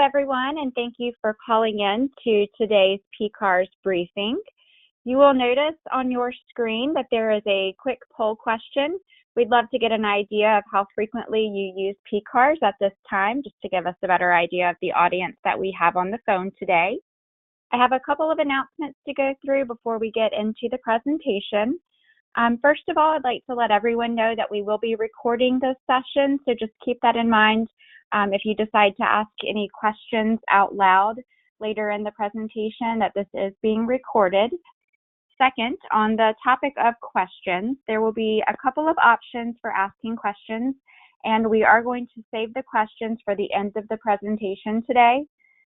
everyone, and thank you for calling in to today's PCARSS briefing. You will notice on your screen that there is a quick poll question. We'd love to get an idea of how frequently you use PCARSS at this time, just to give us a better idea of the audience that we have on the phone today. I have a couple of announcements to go through before we get into the presentation. First of all, I'd like to let everyone know that we will be recording this session, so just keep that in mind if you decide to ask any questions out loud later in the presentation, that this is being recorded. Second, on the topic of questions, there will be a couple of options for asking questions, and we are going to save the questions for the end of the presentation today.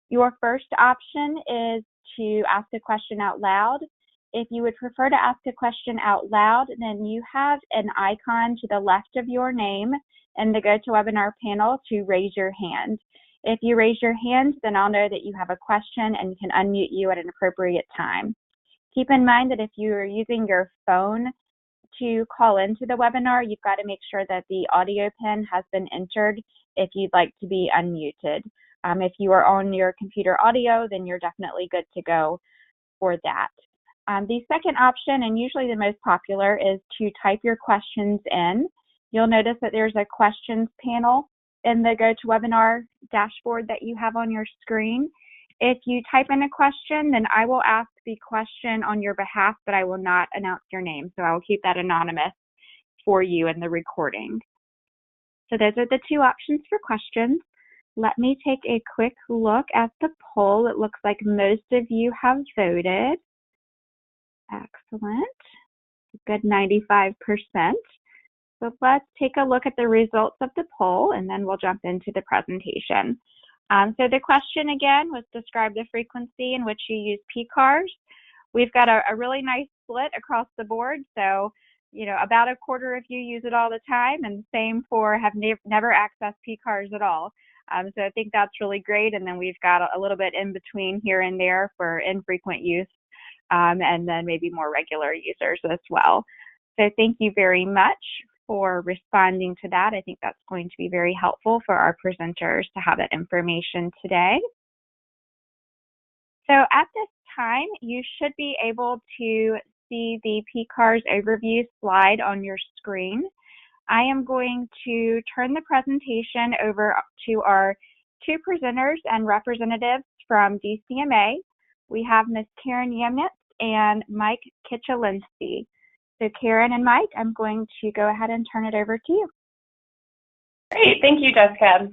Your first option is to ask a question out loud. If you would prefer to ask a question out loud, then you have an icon to the left of your name in the GoToWebinar panel to raise your hand. If you raise your hand, then I'll know that you have a question and can unmute you at an appropriate time. Keep in mind that if you are using your phone to call into the webinar, you've got to make sure that the audio pin has been entered if you'd like to be unmuted. If you are on your computer audio, then you're definitely good to go for that. The second option, and usually the most popular, is to type your questions in. You'll notice that there's a questions panel in the GoToWebinar dashboard that you have on your screen. If you type in a question, then I will ask the question on your behalf, but I will not announce your name, so I will keep that anonymous for you in the recording. So those are the two options for questions. Let me take a quick look at the poll. It looks like most of you have voted. Excellent. A good 95%. So let's take a look at the results of the poll, and then we'll jump into the presentation. So the question again was, describe the frequency in which you use PCARSS. We've got a really nice split across the board. So, you know, about a quarter of you use it all the time, and same for have never accessed PCARSS at all. So I think that's really great. And then we've got a little bit in between here and there for infrequent use, and then maybe more regular users as well. So thank you very much for responding to that. I think that's going to be very helpful for our presenters to have that information today. So at this time, you should be able to see the PCARSS overview slide on your screen. I am going to turn the presentation over to our two presenters and representatives from DCMA. We have Ms. Karen Yemnitz and Mike Kitchelinski. So Karen and Mike, I'm going to go ahead and turn it over to you. Great, thank you, Jessica.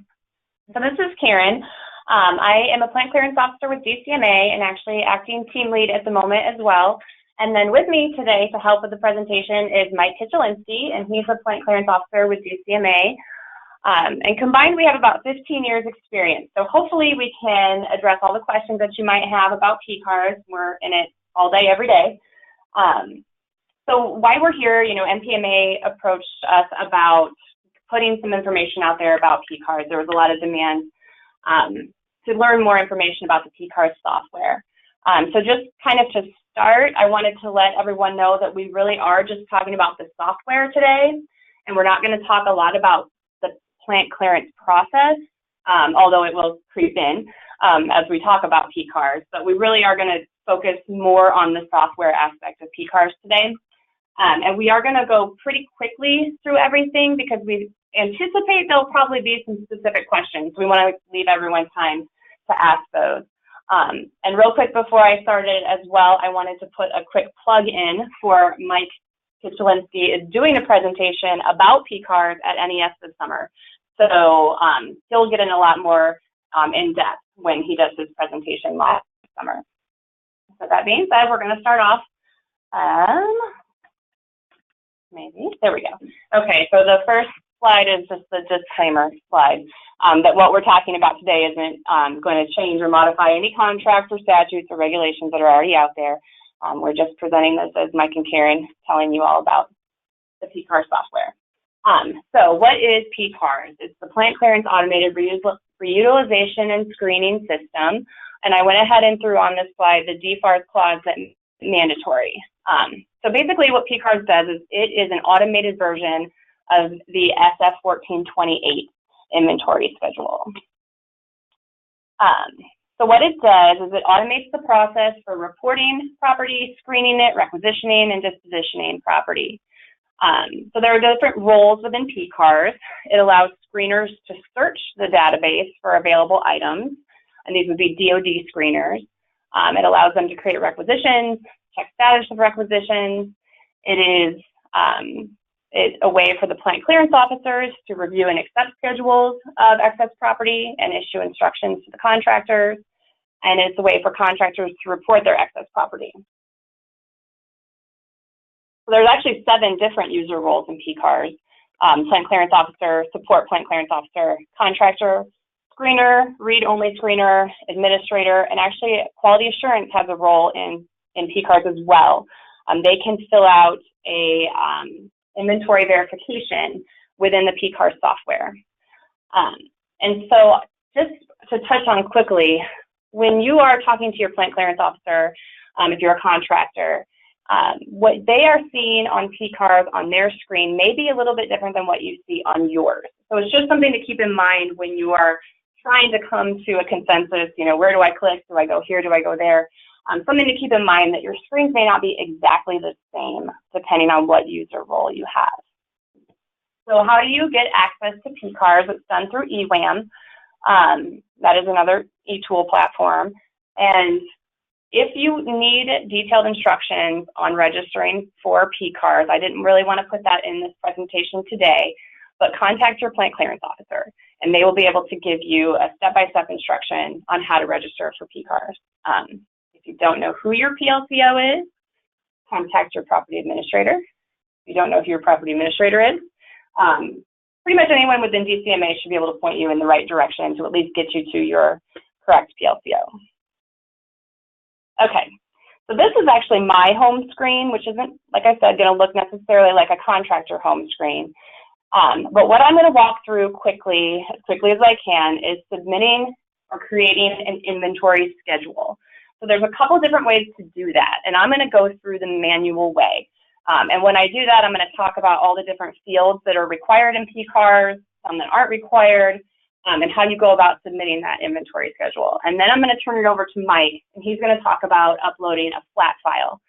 So this is Karen. I am a Plant Clearance Officer with DCMA and actually acting team lead at the moment as well. And then with me today to help with the presentation is Mike Kitchelinski, and he's a Plant Clearance Officer with DCMA. And combined, we have about 15 years experience. So hopefully we can address all the questions that you might have about PCARSS. We're in it all day, every day. So why we're here, you know, NPMA approached us about putting some information out there about PCARSS. There was a lot of demand to learn more information about the PCARSS software. So just kind of to start, I wanted to let everyone know that we really are just talking about the software today, and we're not going to talk a lot about the plant clearance process, although it will creep in as we talk about PCARSS, but we really are going to focus more on the software aspect of PCARSS today. And we are going to go pretty quickly through everything because we anticipate there'll probably be some specific questions. We want to leave everyone time to ask those. And real quick before I started as well, I wanted to put a quick plug in for Mike Kitchelinski is doing a presentation about PCARSS at NES this summer. So he'll get in a lot more in depth when he does his presentation last summer. So that being said, we're going to start off. Maybe, there we go. Okay, so the first slide is just the disclaimer slide that what we're talking about today isn't going to change or modify any contracts or statutes or regulations that are already out there. We're just presenting this as Mike and Karen telling you all about the PCARSS software. So what is PCARSS? It's the Plant Clearance Automated Reutilization and Screening System. And I went ahead and threw on this slide the DFARS clause that mandatory. So basically what PCARSS does is it is an automated version of the SF 1428 inventory schedule. So what it does is it automates the process for reporting property, screening it, requisitioning, and dispositioning property. So there are different roles within PCARSS. It allows screeners to search the database for available items, and these would be DOD screeners. It allows them to create requisitions, check status of requisitions. It is a way for the plant clearance officers to review and accept schedules of excess property and issue instructions to the contractors. And it's a way for contractors to report their excess property. So there's actually 7 different user roles in PCARSS: plant clearance officer, support plant clearance officer, contractor, screener, read-only screener, administrator, and actually quality assurance has a role in PCARSS as well. They can fill out a inventory verification within the PCARSS software. And so just to touch on quickly, when you are talking to your plant clearance officer, if you're a contractor, what they are seeing on PCARSS on their screen may be a little bit different than what you see on yours. So it's just something to keep in mind when you are trying to come to a consensus, you know, where do I click? Do I go here? Do I go there? Something to keep in mind that your screens may not be exactly the same depending on what user role you have. So how do you get access to PCARSS? It's done through EWAM. That is another e-tool platform. And if you need detailed instructions on registering for PCARSS, I didn't really want to put that in this presentation today, but contact your plant clearance officer, and they will be able to give you a step-by-step instruction on how to register for PCARSS. If you don't know who your PLCO is, contact your property administrator. If you don't know who your property administrator is, pretty much anyone within DCMA should be able to point you in the right direction to at least get you to your correct PLCO. Okay, so this is actually my home screen, which isn't, like I said, going to look necessarily like a contractor home screen. But what I'm going to walk through quickly as I can, is submitting or creating an inventory schedule. So there's a couple different ways to do that, and I'm going to go through the manual way. And when I do that, I'm going to talk about all the different fields that are required in PCARSS, some that aren't required, and how you go about submitting that inventory schedule. And then I'm going to turn it over to Mike, and he's going to talk about uploading a flat file.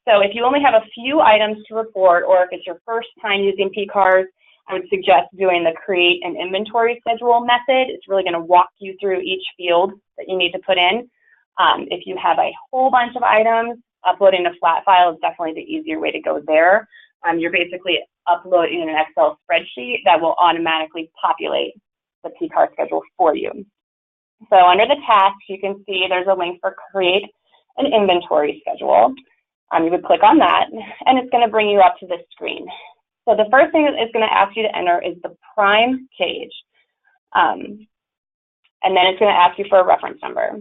So if you only have a few items to report, or if it's your first time using PCARSS, I would suggest doing the create an inventory schedule method. It's really going to walk you through each field that you need to put in. If you have a whole bunch of items, uploading a flat file is definitely the easier way to go there. You're basically uploading an Excel spreadsheet that will automatically populate the PCARSS schedule for you. So under the tasks, you can see there's a link for create an inventory schedule. You would click on that, and it's going to bring you up to this screen. So the first thing it's going to ask you to enter is the prime cage, and then it's going to ask you for a reference number.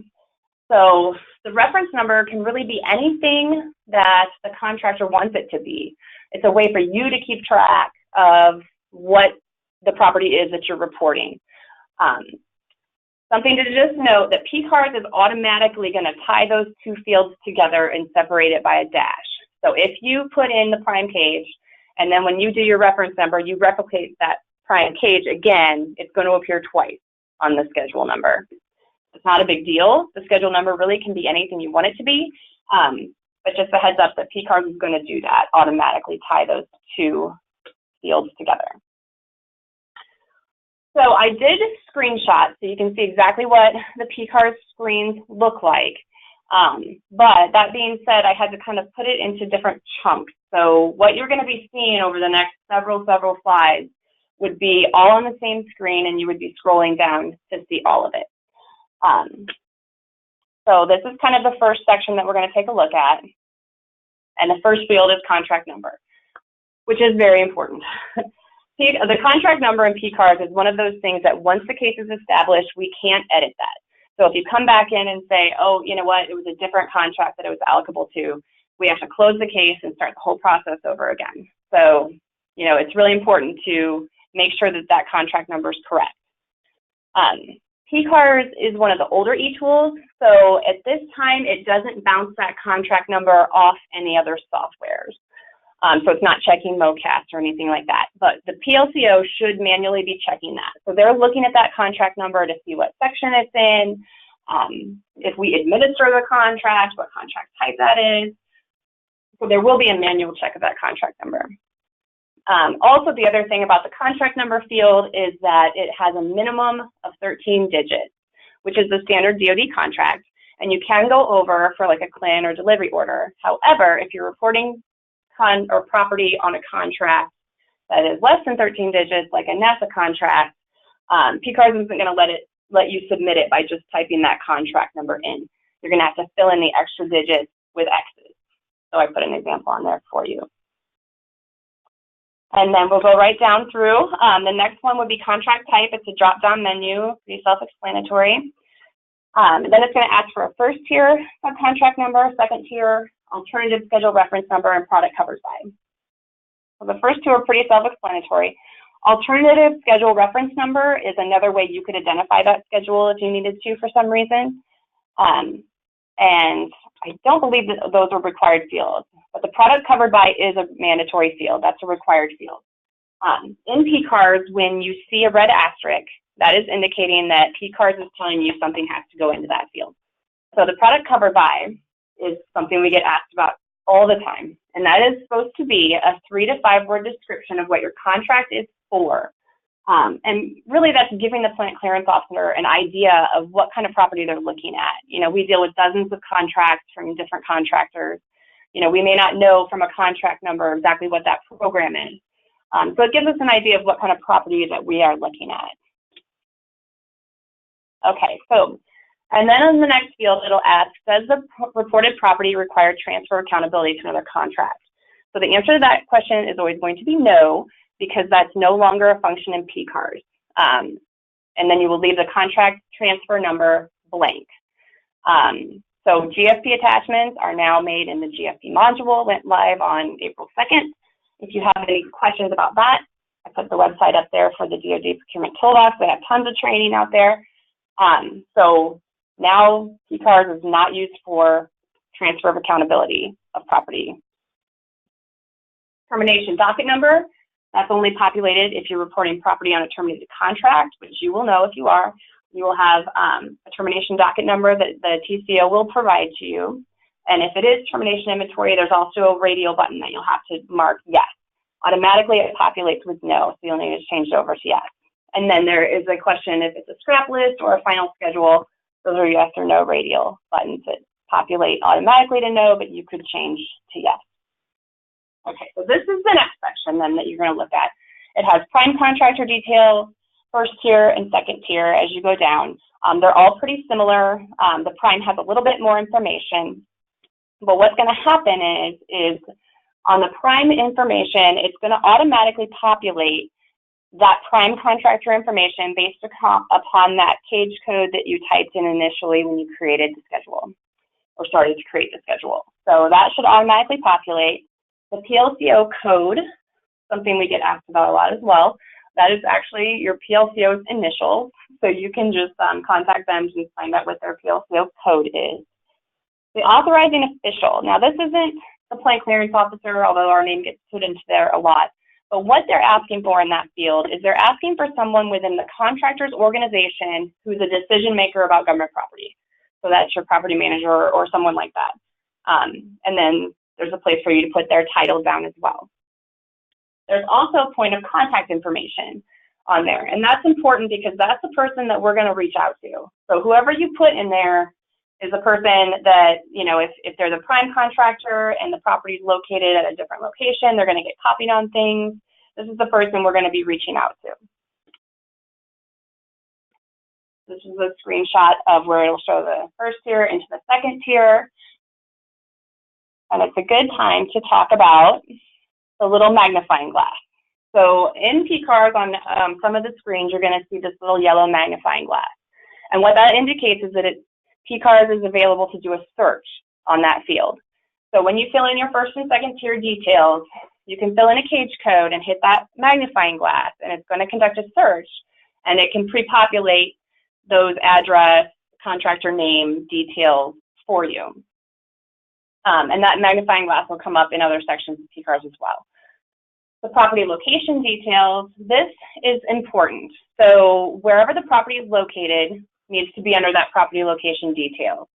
So the reference number can really be anything that the contractor wants it to be. It's a way for you to keep track of what the property is that you're reporting. Something to just note that PCARSS is automatically going to tie those two fields together and separate it by a dash. So if you put in the prime cage, and then when you do your reference number, you replicate that prime cage again, it's going to appear twice on the schedule number. It's not a big deal. The schedule number really can be anything you want it to be, but just a heads up that PCARSS is going to do that, automatically tie those two fields together. So I did screenshots so you can see exactly what the PCARSS screens look like. But that being said, I had to kind of put it into different chunks. So what you're going to be seeing over the next several slides would be all on the same screen, and you would be scrolling down to see all of it. So this is kind of the first section that we're going to take a look at. And the first field is contract number, which is very important. The contract number in PCARSS is one of those things that once the case is established, we can't edit that. So if you come back in and say, oh, you know what, it was a different contract that it was applicable to, we have to close the case and start the whole process over again. So, you know, it's really important to make sure that that contract number is correct. PCARSS is one of the older e-tools, so at this time, it doesn't bounce that contract number off any other softwares. So it's not checking MoCast or anything like that. But the PLCO should manually be checking that. So they're looking at that contract number to see what section it's in, if we administer the contract, what contract type that is. So there will be a manual check of that contract number. Also, the other thing about the contract number field is that it has a minimum of 13 digits, which is the standard DOD contract, and you can go over for like a CLIN or delivery order. However, if you're reporting property on a contract that is less than 13 digits, like a NASA contract, PCARSS isn't going to let you submit it by just typing that contract number in. You're going to have to fill in the extra digits with X's. So I put an example on there for you. And then we'll go right down through. The next one would be contract type. It's a drop-down menu, pretty self-explanatory. Then it's going to ask for a first tier subcontract number, second tier, alternative schedule reference number, and product covered by. So the first two are pretty self-explanatory. Alternative schedule reference number is another way you could identify that schedule if you needed to for some reason. And I don't believe that those are required fields, but the product covered by is a mandatory field. That's a required field. In PCARSS, when you see a red asterisk, that is indicating that PCARSS is telling you something has to go into that field. So the product covered by is something we get asked about all the time, and that is supposed to be a 3 to 5 word description of what your contract is for. And really that's giving the plant clearance officer an idea of what kind of property they're looking at. You know, we deal with dozens of contracts from different contractors. You know, we may not know from a contract number exactly what that program is. So it gives us an idea of what kind of property that we are looking at. Okay, so, and then in the next field, it'll ask, does the reported property require transfer accountability to another contract? So the answer to that question is always going to be no, because that's no longer a function in PCARSS. And then you will leave the contract transfer number blank. So GFP attachments are now made in the GFP module, went live on April 2nd. If you have any questions about that, I put the website up there for the DOD Procurement Toolbox. They have tons of training out there. So now PCARSS is not used for transfer of accountability of property. Termination docket number, that's only populated if you're reporting property on a terminated contract, which you will know if you are. You will have a termination docket number that the TCO will provide to you. And if it is termination inventory, there's also a radial button that you'll have to mark yes. Automatically it populates with no, so you'll need to change it over to yes. And then there is a question if it's a scrap list or a final schedule. Those are yes or no radial buttons that populate automatically to no, but you could change to yes. Okay, so this is the next section then that you're going to look at. It has prime contractor detail, first tier and second tier as you go down. They're all pretty similar. The prime has a little bit more information, but what's going to happen is on the prime information, it's going to automatically populate that prime contractor information based upon that cage code that you typed in initially when you created the schedule or started to create the schedule. So that should automatically populate. The PLCO code, something we get asked about a lot as well, that is actually your PLCO's initials. So you can just contact them to find out what their PLCO code is. The authorizing official. Now this isn't the plant clearance officer, although our name gets put into there a lot. But what they're asking for in that field is they're asking for someone within the contractor's organization who's a decision maker about government property. So that's your property manager or someone like that. And then there's a place for you to put their title down as well. There's also a point of contact information on there. And that's important because that's the person that we're going to reach out to. So whoever you put in there is a person that, you know, if they're the prime contractor and the property is located at a different location, they're going to get copied on things. This is the person we're going to be reaching out to. This is a screenshot of where it'll show the first tier into the second tier. And it's a good time to talk about the little magnifying glass. So in PCARSS, on some of the screens, you're going to see this little yellow magnifying glass. And what that indicates is that PCARSS is available to do a search on that field. So when you fill in your first and second tier details, you can fill in a cage code and hit that magnifying glass, and it's going to conduct a search, and it can pre-populate those address, contractor name details for you. And that magnifying glass will come up in other sections of PCARSS as well. The property location details, this is important. So wherever the property is located needs to be under that property location details.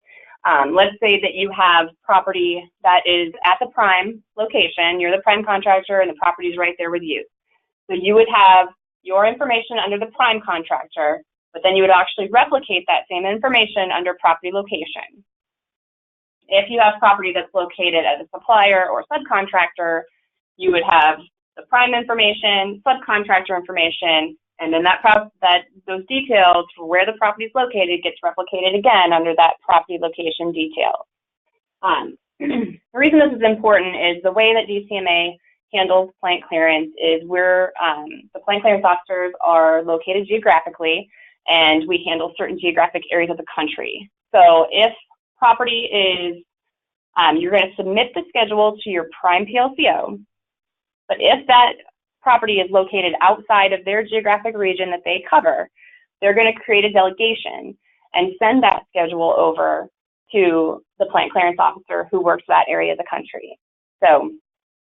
Let's say that you have property that is at the prime location, you're the prime contractor and the property is right there with you. So you would have your information under the prime contractor, but then you would actually replicate that same information under property location. If you have property that's located at a supplier or subcontractor, you would have the prime information, subcontractor information, and then those details for where the property is located gets replicated again under that property location detail. The reason this is important is the way that DCMA handles plant clearance is the plant clearance officers are located geographically, and we handle certain geographic areas of the country. So if property is, you're going to submit the schedule to your prime PLCO, but if that property is located outside of their geographic region that they cover, they're going to create a delegation and send that schedule over to the plant clearance officer who works that area of the country. So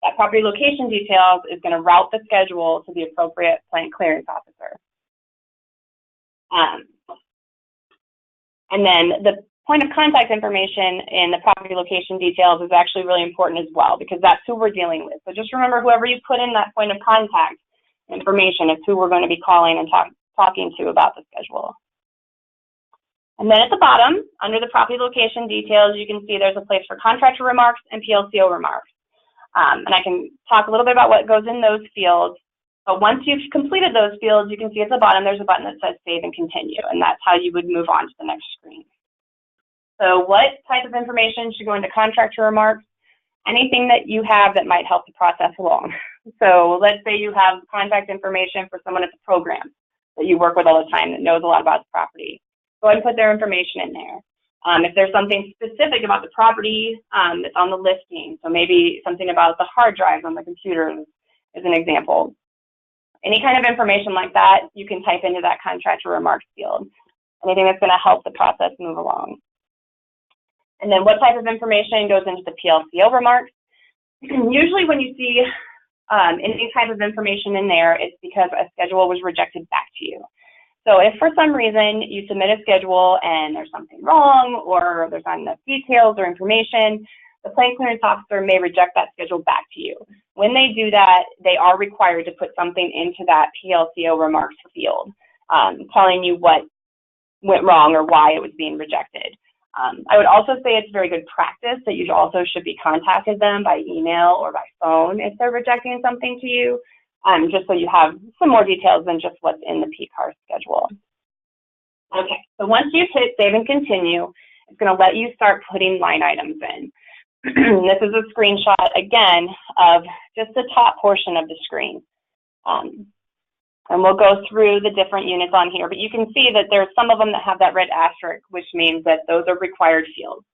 that property location details is going to route the schedule to the appropriate plant clearance officer. And then the point of contact information in the property location details is actually really important as well, because that's who we're dealing with. So just remember, whoever you put in that point of contact information is who we're going to be calling and talking to about the schedule. And then at the bottom, under the property location details, you can see there's a place for Contractor Remarks and PLCO Remarks. And I can talk a little bit about what goes in those fields. But once you've completed those fields, you can see at the bottom there's a button that says Save and Continue, and that's how you would move on to the next screen. So what type of information should go into Contractor Remarks? Anything that you have that might help the process along. So let's say you have contact information for someone at the program that you work with all the time that knows a lot about the property. Go ahead and put their information in there. If there's something specific about the property that's on the listing, so maybe something about the hard drives on the computer is an example. Any kind of information like that, you can type into that Contractor Remarks field. Anything that's going to help the process move along. And then what type of information goes into the PLCO remarks? Usually when you see any type of information in there, it's because a schedule was rejected back to you. So if for some reason you submit a schedule and there's something wrong, or there's not enough details or information, the plant clearance officer may reject that schedule back to you. When they do that, they are required to put something into that PLCO remarks field, telling you what went wrong or why it was being rejected. I would also say it's very good practice that you also should be contacting them by email or by phone if they're rejecting something to you, just so you have some more details than just what's in the PCARSS schedule. Okay, so once you've hit Save and Continue, it's going to let you start putting line items in. This is a screenshot, again, of just the top portion of the screen. And we'll go through the different units on here, but you can see that there's some of them that have that red asterisk, which means that those are required fields.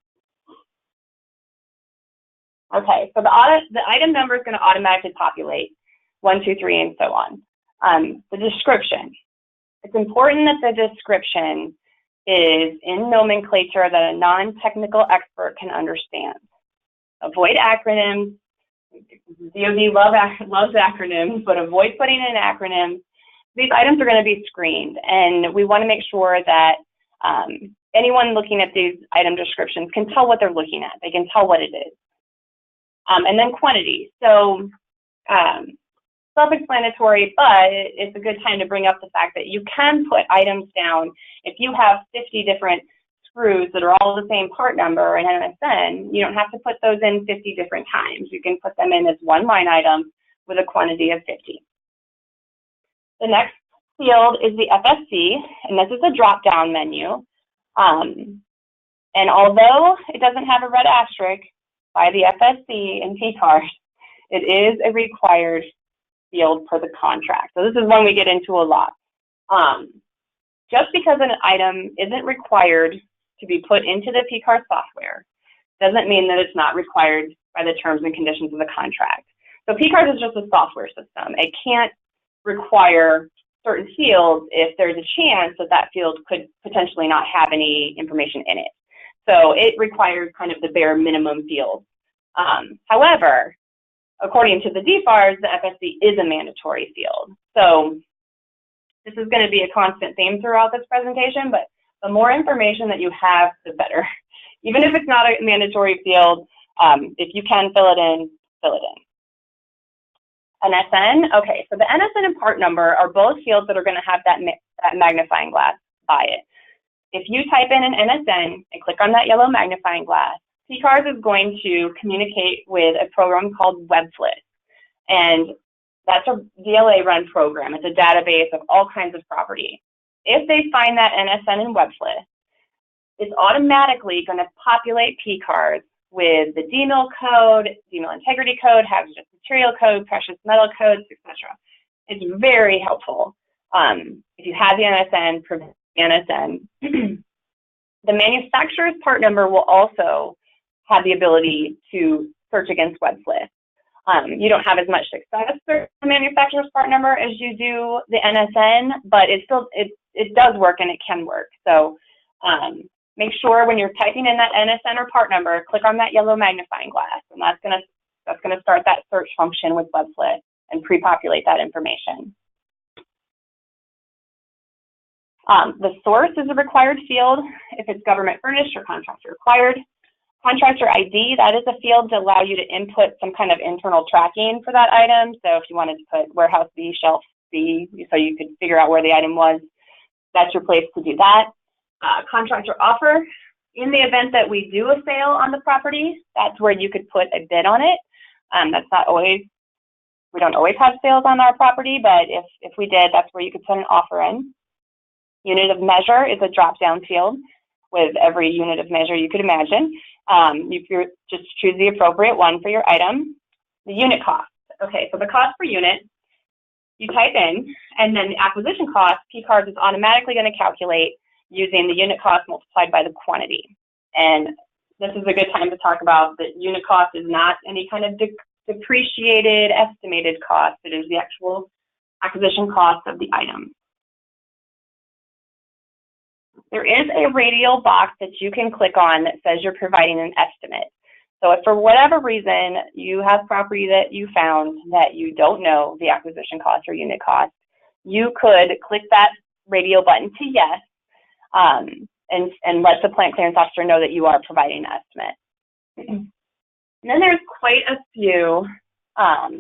Okay, so the item number is going to automatically populate 1, 2, 3, and so on. The description. It's important that the description is in nomenclature that a non-technical expert can understand. Avoid acronyms. DOD loves acronyms, but avoid putting in acronyms. These items are going to be screened, and we want to make sure that anyone looking at these item descriptions can tell what they're looking at. They can tell what it is. And then quantity. So self-explanatory, but it's a good time to bring up the fact that you can put items down. If you have 50 different screws that are all the same part number in MSN, you don't have to put those in 50 different times. You can put them in as one line item with a quantity of 50. The next field is the FSC, and this is a drop-down menu. And although it doesn't have a red asterisk by the FSC in PCARSS, it is a required field per the contract. So this is one we get into a lot. Just because an item isn't required to be put into the PCARSS software doesn't mean that it's not required by the terms and conditions of the contract. So PCARSS is just a software system. It can't require certain fields if there's a chance that that field could potentially not have any information in it. So it requires kind of the bare minimum field. However, according to the DFARS, the FSC is a mandatory field. So this is going to be a constant theme throughout this presentation, but the more information that you have, the better. Even if it's not a mandatory field, if you can fill it in, fill it in. NSN, okay, so the NSN and part number are both fields that are going to have that magnifying glass by it. If you type in an NSN and click on that yellow magnifying glass, PCARSS is going to communicate with a program called WebFlip. And that's a DLA run program. It's a database of all kinds of property. If they find that NSN in WebFlip, it's automatically going to populate PCARSS with the DMIL code, DMIL integrity code, hazardous material code, precious metal codes, etc. It's very helpful. If you have the NSN, provide the NSN. The manufacturer's part number will also have the ability to search against WebFlip. You don't have as much success with the manufacturer's part number as you do the NSN, but it does work and it can work. So make sure when you're typing in that NSN or part number, click on that yellow magnifying glass, and that's gonna start that search function with WebFlip and pre-populate that information. The source is a required field if it's government furnished or contractor required. Contractor ID, that is a field to allow you to input some kind of internal tracking for that item. So if you wanted to put warehouse B, shelf B, so you could figure out where the item was, that's your place to do that. Contractor offer, in the event that we do a sale on the property, that's where you could put a bid on it. That's not always, we don't always have sales on our property, but if we did, that's where you could put an offer in. Unit of measure is a drop-down field with every unit of measure you could imagine. You just choose the appropriate one for your item. The unit cost. Okay, so the cost per unit, you type in, and then the acquisition cost, PCARSS is automatically going to calculate using the unit cost multiplied by the quantity. And this is a good time to talk about that unit cost is not any kind of depreciated, estimated cost. It is the actual acquisition cost of the item. There is a radial box that you can click on that says you're providing an estimate. So if for whatever reason you have property that you found that you don't know the acquisition cost or unit cost, you could click that radial button to yes, and let the plant clearance officer know that you are providing an estimate. And then there's quite a few of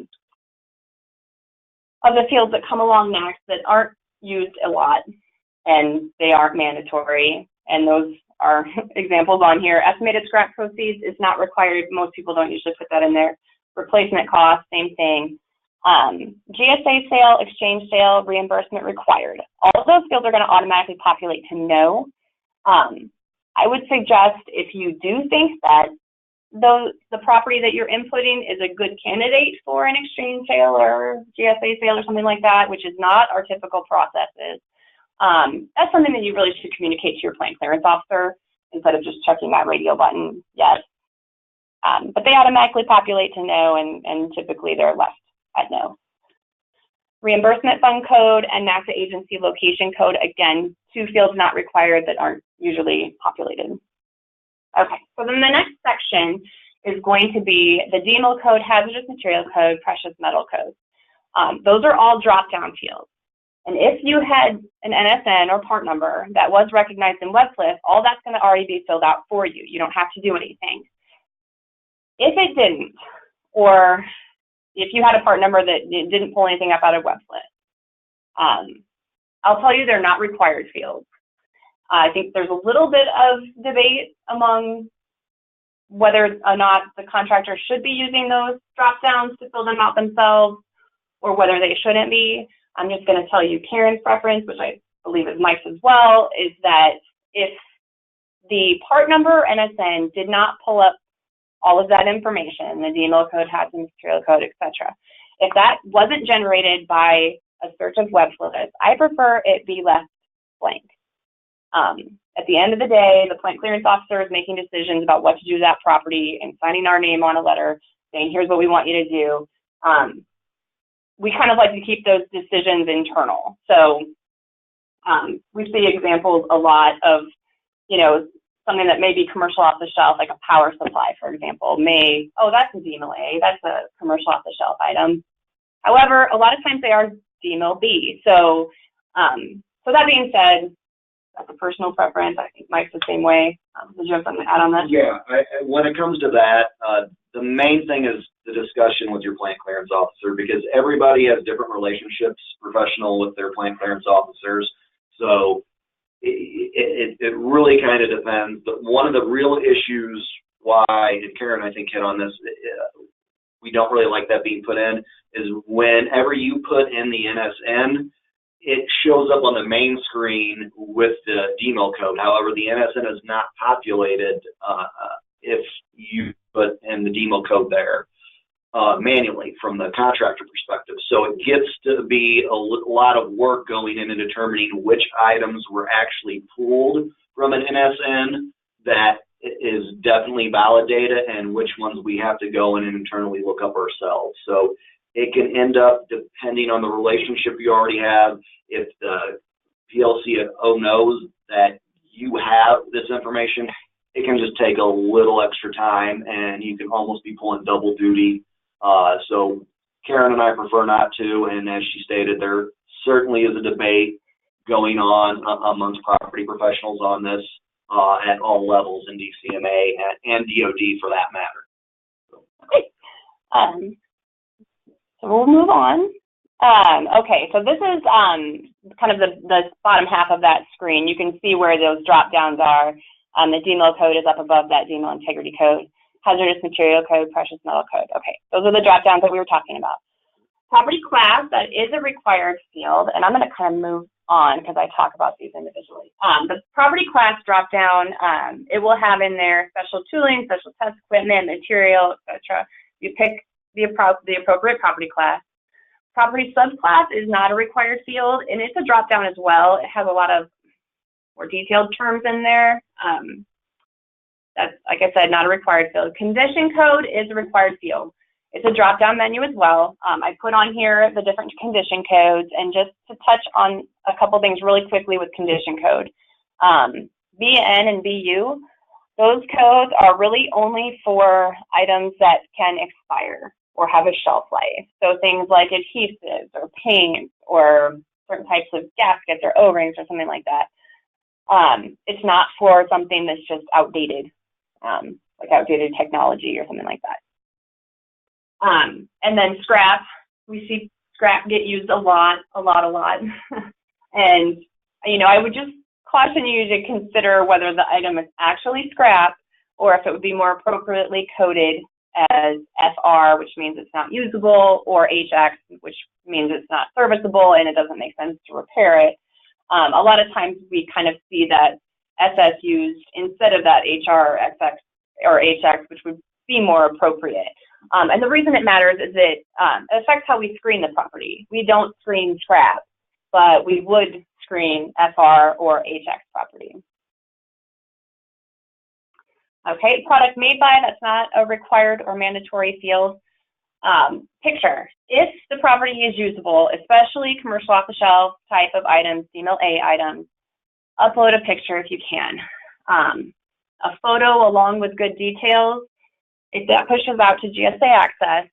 the fields that come along next that aren't used a lot, and they aren't mandatory, and those are examples on here. Estimated scrap proceeds is not required. Most people don't usually put that in there. Replacement cost, same thing. GSA sale, exchange sale, reimbursement required. All of those fields are going to automatically populate to no. I would suggest if you do think that the property that you're inputting is a good candidate for an exchange sale or GSA sale or something like that, which is not our typical processes, that's something that you really should communicate to your plant clearance officer instead of just checking that radial button, yes. But they automatically populate to no, and typically they're left at no. Reimbursement fund code and NASA agency location code, again, two fields not required that aren't usually populated. Okay, so then the next section is going to be the DMIL code, hazardous material code, precious metal code. Those are all drop-down fields. And if you had an NSN or part number that was recognized in WebFlip, all that's going to already be filled out for you. You don't have to do anything. If it didn't, or if you had a part number that didn't pull anything up out of WebFlip, I'll tell you they're not required fields. I think there's a little bit of debate among whether or not the contractor should be using those drop-downs to fill them out themselves or whether they shouldn't be. I'm just going to tell you Karen's preference, which I believe is Mike's as well, is that if the part number NSN did not pull up all of that information, the DMIL code, hazardous material code, etc., if that wasn't generated by a search of WebFlip, I prefer it be left blank. At the end of the day, the plant clearance officer is making decisions about what to do to that property and signing our name on a letter saying, here's what we want you to do. We kind of like to keep those decisions internal. So we see examples a lot of, something that may be commercial off the shelf, like a power supply, for example, oh, that's a DMIL A, that's a commercial off the shelf item. However, a lot of times they are DMIL B. So, so that being said, that's a personal preference. I think Mike's the same way. Did you have something to add on that? Yeah, when it comes to that, the main thing is the discussion with your plant clearance officer, because everybody has different relationships, professional with their plant clearance officers. So it really kind of depends. But one of the real issues why, and Karen, I think, hit on this, we don't really like that being put in, is whenever you put in the NSN, it shows up on the main screen with the DMIL code. However, the NSN is not populated if you put in the DMIL code there manually from the contractor perspective. So it gets to be a lot of work going in and determining which items were actually pulled from an NSN that is definitely valid data and which ones we have to go in and internally look up ourselves. So it can end up, depending on the relationship you already have, if the PLCO knows that you have this information, it can just take a little extra time and you can almost be pulling double duty. So Karen and I prefer not to, and as she stated, there certainly is a debate going on amongst property professionals on this at all levels in DCMA and DOD for that matter. Okay. So we'll move on. Okay, so this is kind of the bottom half of that screen. You can see where those drop downs are. The DMIL code is up above that DMIL integrity code, hazardous material code, precious metal code. Okay, those are the drop downs that we were talking about. Property class, that is a required field, and I'm going to kind of move on because I talk about these individually. The property class drop down, it will have in there special tooling, special test equipment, material, etc. You pick the appropriate property class. Property subclass is not a required field, and it's a drop down as well. It has a lot of more detailed terms in there. That's, like I said, not a required field. Condition code is a required field. It's a drop down menu as well. I put on here the different condition codes, and just to touch on a couple things really quickly with condition code. BN and BU, those codes are really only for items that can expire or have a shelf life. So things like adhesives or paints or certain types of gaskets or O-rings or something like that. It's not for something that's just outdated, like outdated technology or something like that. And then scrap, we see scrap get used a lot. And, you know, I would just caution you to consider whether the item is actually scrap or if it would be more appropriately coded as FR, which means it's not usable, or HX, which means it's not serviceable and it doesn't make sense to repair it. A lot of times we kind of see that SS used instead of that HR or XX or HX, which would be more appropriate. And the reason it matters is it affects how we screen the property. We don't screen scrap, but we would screen FR or HX property. Okay, product made by, that's not a required or mandatory field. Picture, if the property is usable, especially commercial off-the-shelf type of items, DMIL A items, upload a picture if you can. A photo along with good details, if that pushes out to GSA access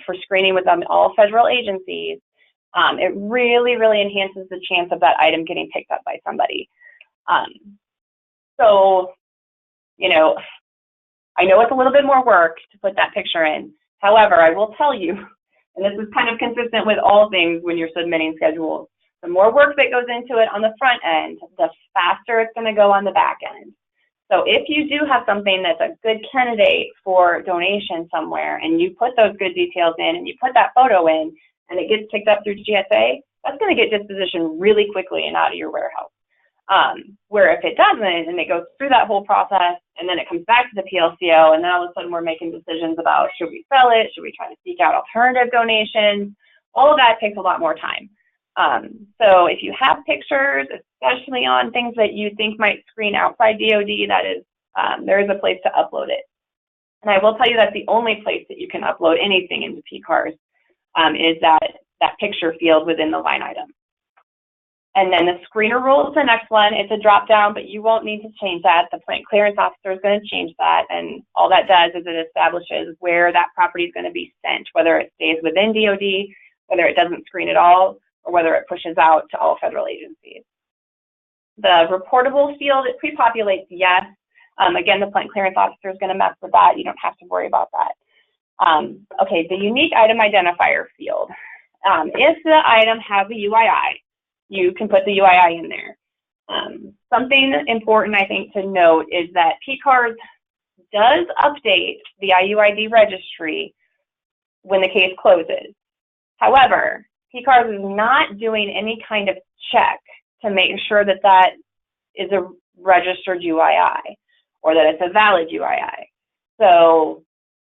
for screening with all federal agencies, it really, really enhances the chance of that item getting picked up by somebody. So, you know, I know it's a little bit more work to put that picture in. However, I will tell you, and this is kind of consistent with all things when you're submitting schedules, the more work that goes into it on the front end, the faster it's going to go on the back end. So if you do have something that's a good candidate for donation somewhere and you put those good details in and you put that photo in and it gets picked up through GSA, that's going to get dispositioned really quickly and out of your warehouse. Where if it doesn't and it goes through that whole process and then it comes back to the PLCO and then all of a sudden we're making decisions about should we sell it, should we try to seek out alternative donations, all of that takes a lot more time. So if you have pictures, especially on things that you think might screen outside DOD, that is, there is a place to upload it. And I will tell you that's the only place that you can upload anything into PCARSS is that picture field within the line item. And then the screener rule is the next one. It's a drop down, but you won't need to change that. The plant clearance officer is going to change that. And all that does is it establishes where that property is going to be sent, whether it stays within DOD, whether it doesn't screen at all, or whether it pushes out to all federal agencies. The reportable field, it pre-populates, yes. Again, the plant clearance officer is going to mess with that. You don't have to worry about that. Okay, the unique item identifier field. If the item has a UII, you can put the UII in there. Something important, I think, to note is that PCARSS does update the IUID registry when the case closes. However, PCARSS is not doing any kind of check to make sure that that is a registered UII or that it's a valid UII. So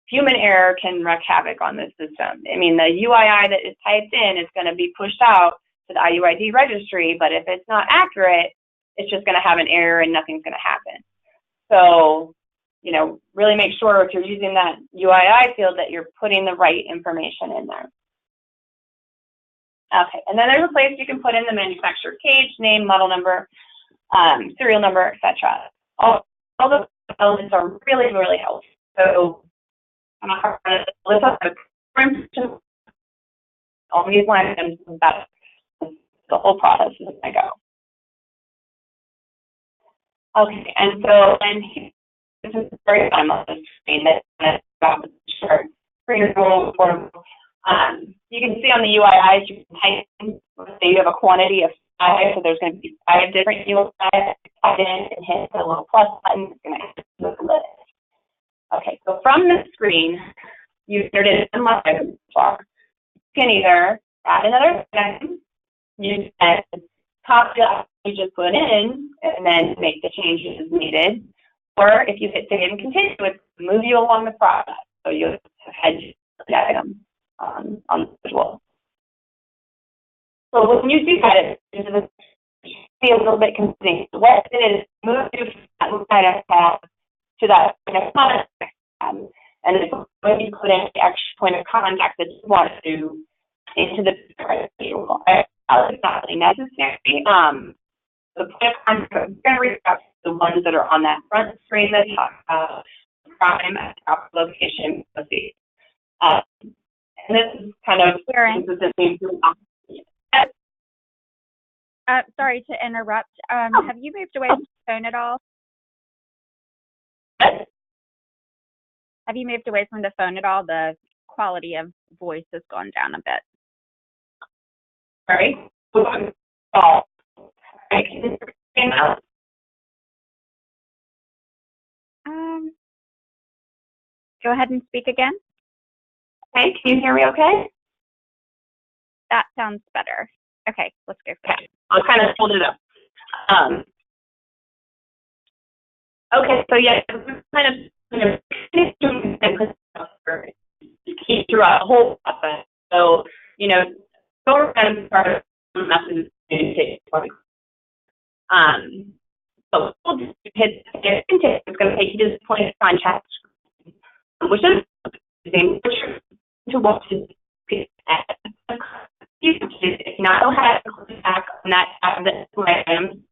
human error can wreak havoc on this system. I mean, the UII that is typed in is going to be pushed out to the IUID registry, but if it's not accurate, it's just going to have an error and nothing's going to happen. So, you know, really make sure if you're using that UII field that you're putting the right information in there. Okay, and then there's a place you can put in the manufacturer cage, name, model number, serial number, etc. All those elements are really, really helpful. So I'm not going to list up the all these line items, that's the whole process is going to go. Okay, and so, and this is very fun on the screen that about the chart. You can see on the UIIs, you can type in, say you have a quantity of 5, so there's going to be 5 different UIIs, type in and hit the little plus button, it's going to hit the list. Okay, so from this screen, you entered in one item. You can either add another item, you can copy what you just put in, and then make the changes needed, or if you hit save and continue, it will move you along the process. So you'll have had the item on the visual. So when you do that, it be a little bit confusing. What it is, move you from that kind of tab to that kind of contact tab. And then when you put in the extra point of contact that you want to do into the visual, it's not really necessary. The point of contact, we're going to reach out to the ones that are on that front screen that talk about prime at top location. And this is kind of consistently. Sorry to interrupt. Have you moved away from the phone at all? Have you moved away from the phone at all? The quality of voice has gone down a bit. Sorry. Go ahead and speak again. Okay, can you hear me okay? That sounds better. Okay, let's go for it. I'll kind of hold it up. Okay, so yeah, kind of keep throughout the whole process. So, you know, go around and start a message communication. So we'll just hit it's going to take you to the point of contact, which is to what to if not, go ahead and click back on that tab that's items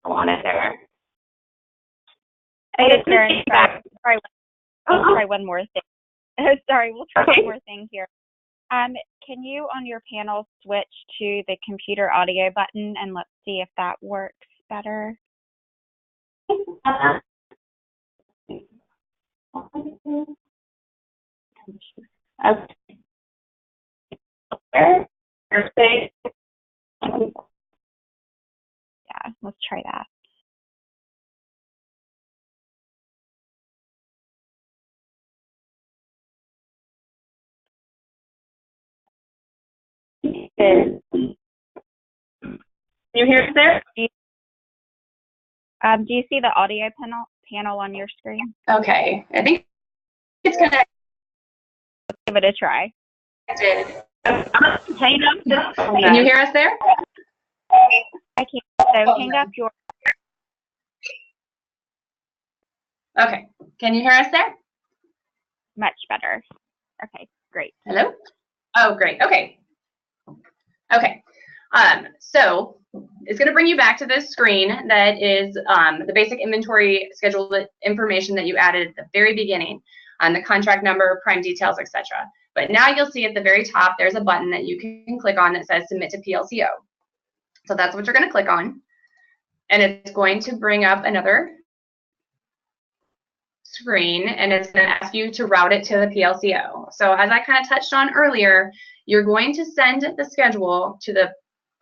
on it there. Hey, Karen, sorry. We'll try one more thing. Sorry, we'll try one more thing here. Can you on your panel switch to the computer audio button and let's see if that works better? Okay. Yeah, let's try that. Can you hear us there? Do you see the audio panel on your screen? Okay, I think it's connected. Let's give it a try. Can you hear us there? I can. So hang up your. Okay. Can you hear us there? Much better. Okay, great. Hello? Oh, great. Okay. Okay. So it's going to bring you back to this screen that is the basic inventory schedule information that you added at the very beginning, on the contract number, prime details, etc. But now you'll see at the very top, there's a button that you can click on that says Submit to PLCO. So that's what you're going to click on. And it's going to bring up another screen, and it's going to ask you to route it to the PLCO. So as I kind of touched on earlier, you're going to send the schedule to the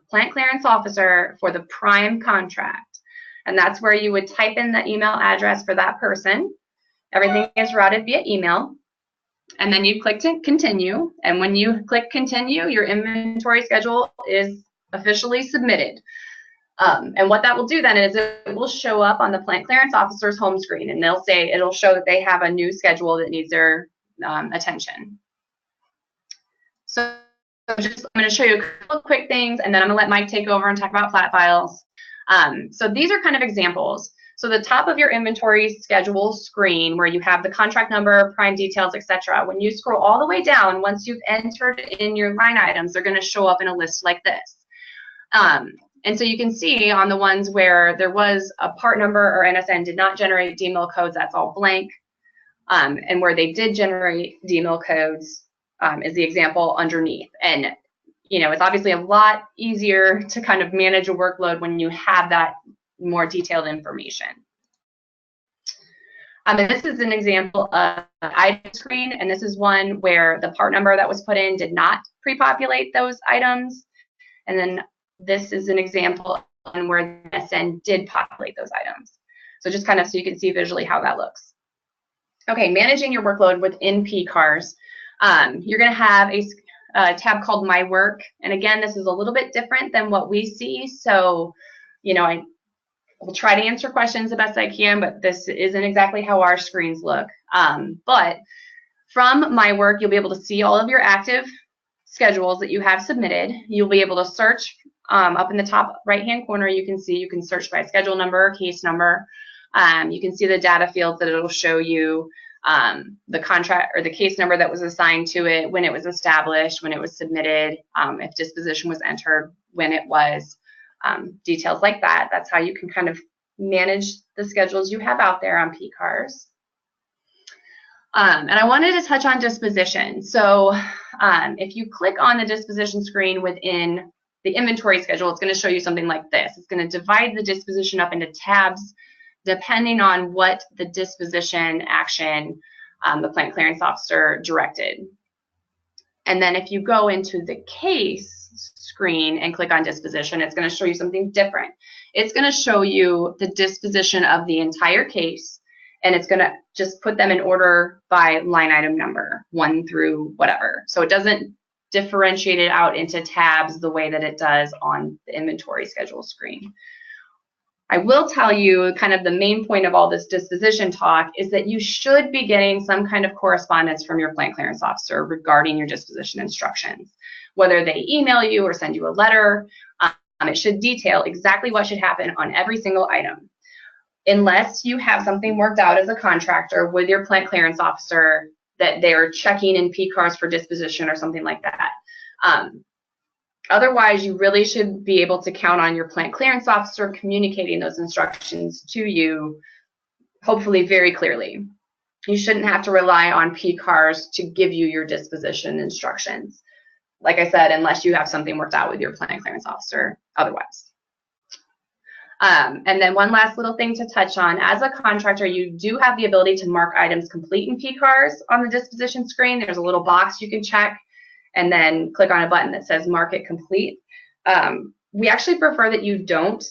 Plant Clearance Officer for the prime contract. And that's where you would type in the email address for that person. Everything is routed via email. And then you click to continue. And when you click continue, your inventory schedule is officially submitted. And what that will do then is it will show up on the Plant Clearance Officer's home screen, and it'll show that they have a new schedule that needs their attention. So I'm going to show you a couple of quick things, and then I'm going to let Mike take over and talk about flat files. So these are kind of examples. So the top of your inventory schedule screen, where you have the contract number, prime details, etc. When you scroll all the way down, once you've entered in your line items, they're going to show up in a list like this. And so you can see on the ones where there was a part number or NSN did not generate DMIL codes, that's all blank. And where they did generate DMIL codes is the example underneath. And it's obviously a lot easier to kind of manage a workload when you have that more detailed information. And this is an example of an item screen, and this is one where the part number that was put in did not pre-populate those items. And then this is an example where the SN did populate those items. So just kind of so you can see visually how that looks. Okay, managing your workload within PCARSS. You're going to have a tab called My Work. And again, this is a little bit different than what we see. So, I will try to answer questions the best I can, but this isn't exactly how our screens look. But from My Work, you'll be able to see all of your active schedules that you have submitted. You'll be able to search up in the top right-hand corner. You can search by schedule number, case number. You can see the data fields that it'll show you, the contract or the case number that was assigned to it, when it was established, when it was submitted, if disposition was entered, when it was, details like that. That's how you can kind of manage the schedules you have out there on PCARSS. And I wanted to touch on disposition. So if you click on the disposition screen within the inventory schedule, it's going to show you something like this. It's going to divide the disposition up into tabs depending on what the disposition action the Plant Clearance Officer directed. And then if you go into the case screen and click on disposition, it's going to show you something different. It's going to show you the disposition of the entire case, and it's going to just put them in order by line item number, 1 through whatever. So it doesn't differentiate it out into tabs the way that it does on the inventory schedule screen. I will tell you kind of the main point of all this disposition talk is that you should be getting some kind of correspondence from your Plant Clearance Officer regarding your disposition instructions. Whether they email you or send you a letter, it should detail exactly what should happen on every single item. Unless you have something worked out as a contractor with your Plant Clearance Officer that they're checking in PCARSS for disposition or something like that. Otherwise, you really should be able to count on your Plant Clearance Officer communicating those instructions to you, hopefully very clearly. You shouldn't have to rely on PCARSS to give you your disposition instructions. Like I said, unless you have something worked out with your Plant Clearance Officer otherwise. And then one last little thing to touch on. As a contractor, you do have the ability to mark items complete in PCARSS on the disposition screen. There's a little box you can check and then click on a button that says Mark It Complete. We actually prefer that you don't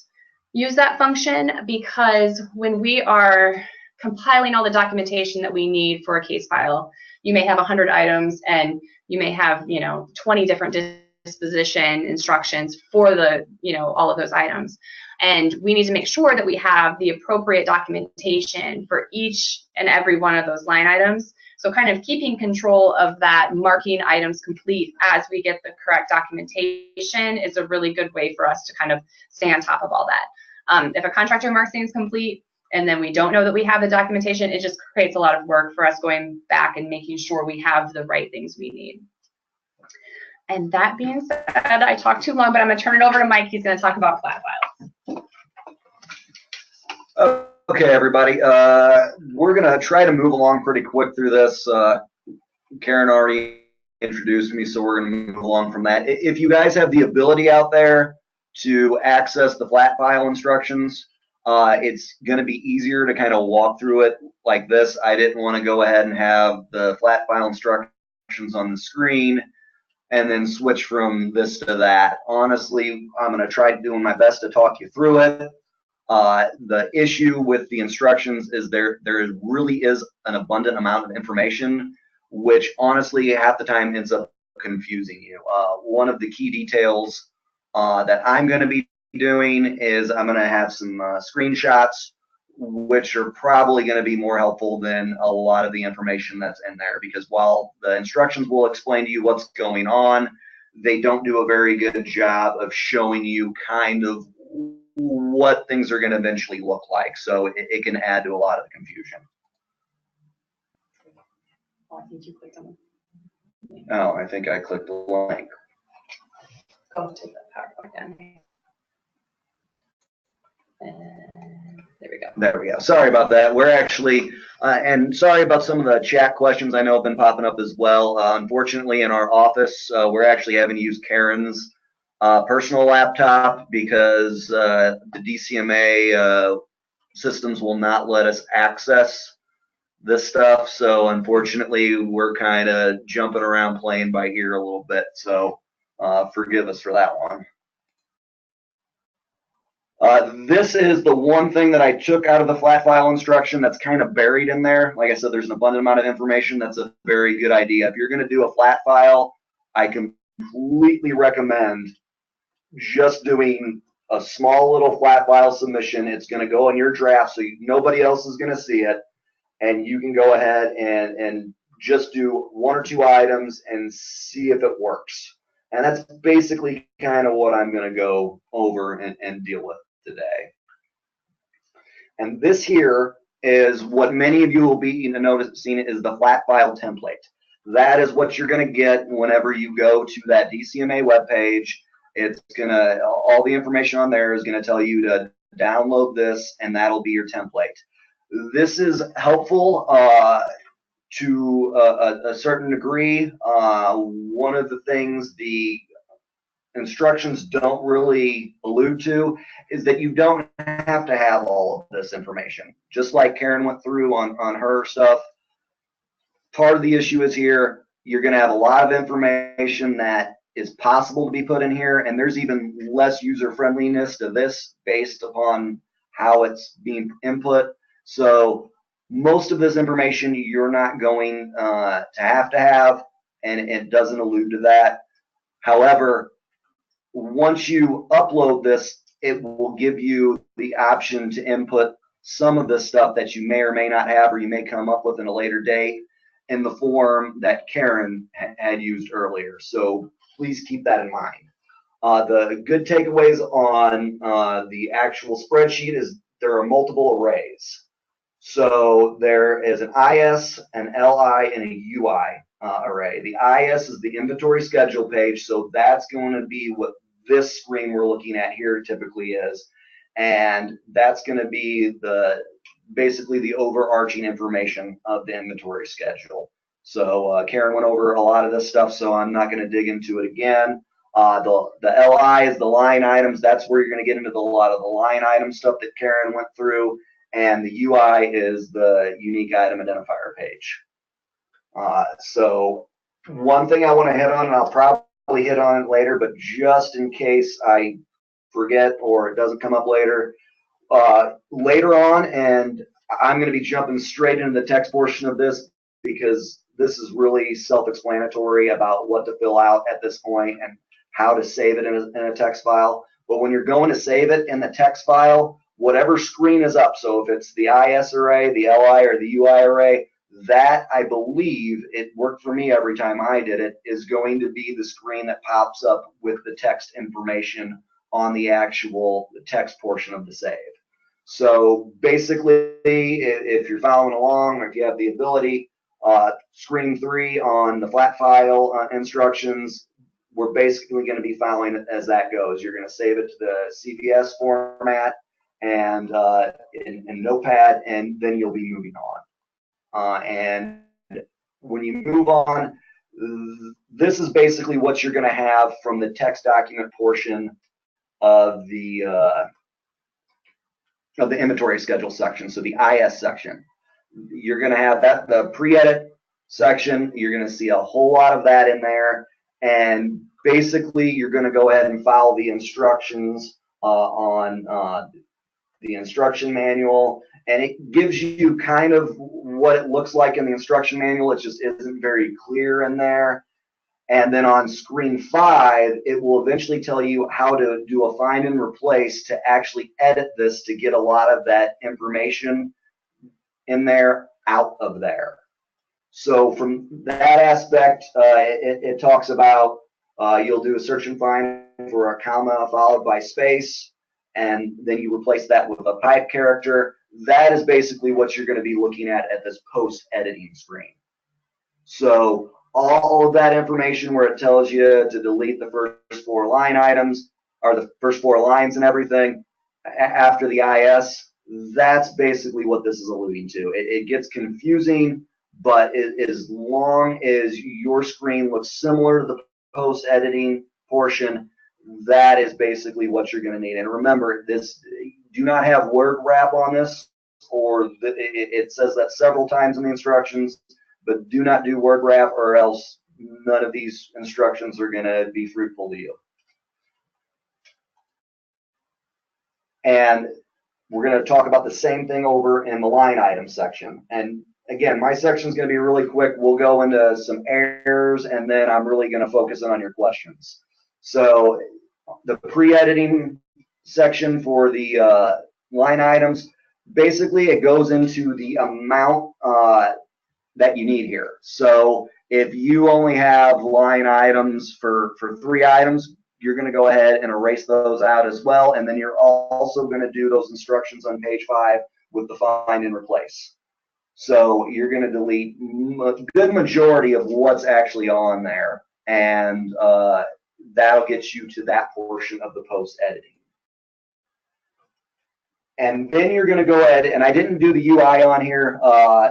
use that function, because when we are compiling all the documentation that we need for a case file, you may have 100 items and you may have 20 different disposition instructions for the all of those items. And we need to make sure that we have the appropriate documentation for each and every one of those line items. So kind of keeping control of that, marking items complete as we get the correct documentation is a really good way for us to kind of stay on top of all that. If a contractor marks things complete and then we don't know that we have the documentation, it just creates a lot of work for us going back and making sure we have the right things we need. And that being said, I talked too long, but I'm going to turn it over to Mike. He's going to talk about flat files. Okay, everybody. We're going to try to move along pretty quick through this. Karen already introduced me, so we're going to move along from that. If you guys have the ability out there to access the flat file instructions, it's going to be easier to kind of walk through it like this. I didn't want to go ahead and have the flat file instructions on the screen and then switch from this to that. Honestly, I'm going to try doing my best to talk you through it. The issue with the instructions is there really is an abundant amount of information, which honestly half the time ends up confusing you. One of the key details that I'm going to be doing is I'm going to have some screenshots, which are probably going to be more helpful than a lot of the information that's in there, because while the instructions will explain to you what's going on, they don't do a very good job of showing you kind of what things are going to eventually look like. So it can add to a lot of the confusion. Oh, I think you clicked on it. Oh, I think I clicked the link. Go to the PowerPoint down here. And there we go. There we go. Sorry about that. We're actually, and sorry about some of the chat questions I know have been popping up as well. Unfortunately, in our office, we're actually having to use Karen's personal laptop because the DCMA systems will not let us access this stuff. So unfortunately, we're kind of jumping around playing by ear a little bit. So forgive us for that one. This is the one thing that I took out of the flat file instruction that's kind of buried in there. Like I said, there's an abundant amount of information. That's a very good idea. If you're going to do a flat file, I completely recommend just doing a small little flat file submission. It's going to go in your draft, so nobody else is going to see it. And you can go ahead and just do one or two items and see if it works. And that's basically kind of what I'm going to go over and deal with today. And this here is what many of you will be noticing is the flat file template. That is what you're going to get whenever you go to that DCMA webpage. It's going to, all the information on there is going to tell you to download this, and that'll be your template. This is helpful to a certain degree. One of the things the instructions don't really allude to is that you don't have to have all of this information. Just like Karen went through on her stuff, part of the issue is here, you're going to have a lot of information that is possible to be put in here, and there's even less user friendliness to this based upon how it's being input. So most of this information you're not going to have, and it doesn't allude to that. However, once you upload this, it will give you the option to input some of the stuff that you may or may not have, or you may come up with in a later date in the form that Karen had used earlier. So please keep that in mind. The good takeaways on the actual spreadsheet is there are multiple arrays. So there is an IS, an LI, and a UI array. The IS is the inventory schedule page, so that's going to be what this screen we're looking at here typically is, and that's going to be basically the overarching information of the inventory schedule. So Karen went over a lot of this stuff, so I'm not going to dig into it again. The LI is the line items. That's where you're going to get into a lot of the line item stuff that Karen went through. And the UI is the unique item identifier page. So one thing I want to hit on, and I'll probably hit on it later, but just in case I forget or it doesn't come up later, later on, and I'm going to be jumping straight into the text portion of this because this is really self-explanatory about what to fill out at this point and how to save it in a text file. But when you're going to save it in the text file, whatever screen is up, so if it's the IS array, the LI, or the UI array, that, I believe, it worked for me every time I did it, is going to be the screen that pops up with the text information on the actual text portion of the save. So basically, if you're following along, or if you have the ability, screen 3 on the flat file instructions, we're basically going to be filing it as that goes. You're going to save it to the CPS format and in Notepad, and then you'll be moving on. And when you move on, this is basically what you're going to have from the text document portion of the inventory schedule section, so the IS section. You're going to have that, the pre-edit section, you're going to see a whole lot of that in there, and basically you're going to go ahead and follow the instructions on the instruction manual, and it gives you kind of what it looks like in the instruction manual. It just isn't very clear in there. And then on screen 5, it will eventually tell you how to do a find and replace to actually edit this to get a lot of that information in there out of there. So from that aspect, it talks about you'll do a search and find for a comma followed by space, and then you replace that with a pipe character. That is basically what you're going to be looking at this post-editing screen. So all of that information where it tells you to delete the first 4 line items, or the first 4 lines and everything after the IS, that's basically what this is alluding to. It gets confusing, but as long as your screen looks similar to the post-editing portion, that is basically what you're going to need. And remember, this, do not have word wrap on this, or it says that several times in the instructions, but do not do word wrap, or else none of these instructions are going to be fruitful to you. And we're going to talk about the same thing over in the line item section. And again, my section is going to be really quick. We'll go into some errors, and then I'm really going to focus in on your questions. So the pre-editing section for the line items, basically it goes into the amount that you need here. So if you only have line items for 3 items, you're going to go ahead and erase those out as well. And then you're also going to do those instructions on page 5 with the find and replace. So you're going to delete a good majority of what's actually on there, and that'll get you to that portion of the post-editing. And then you're going to go ahead, and I didn't do the UI on here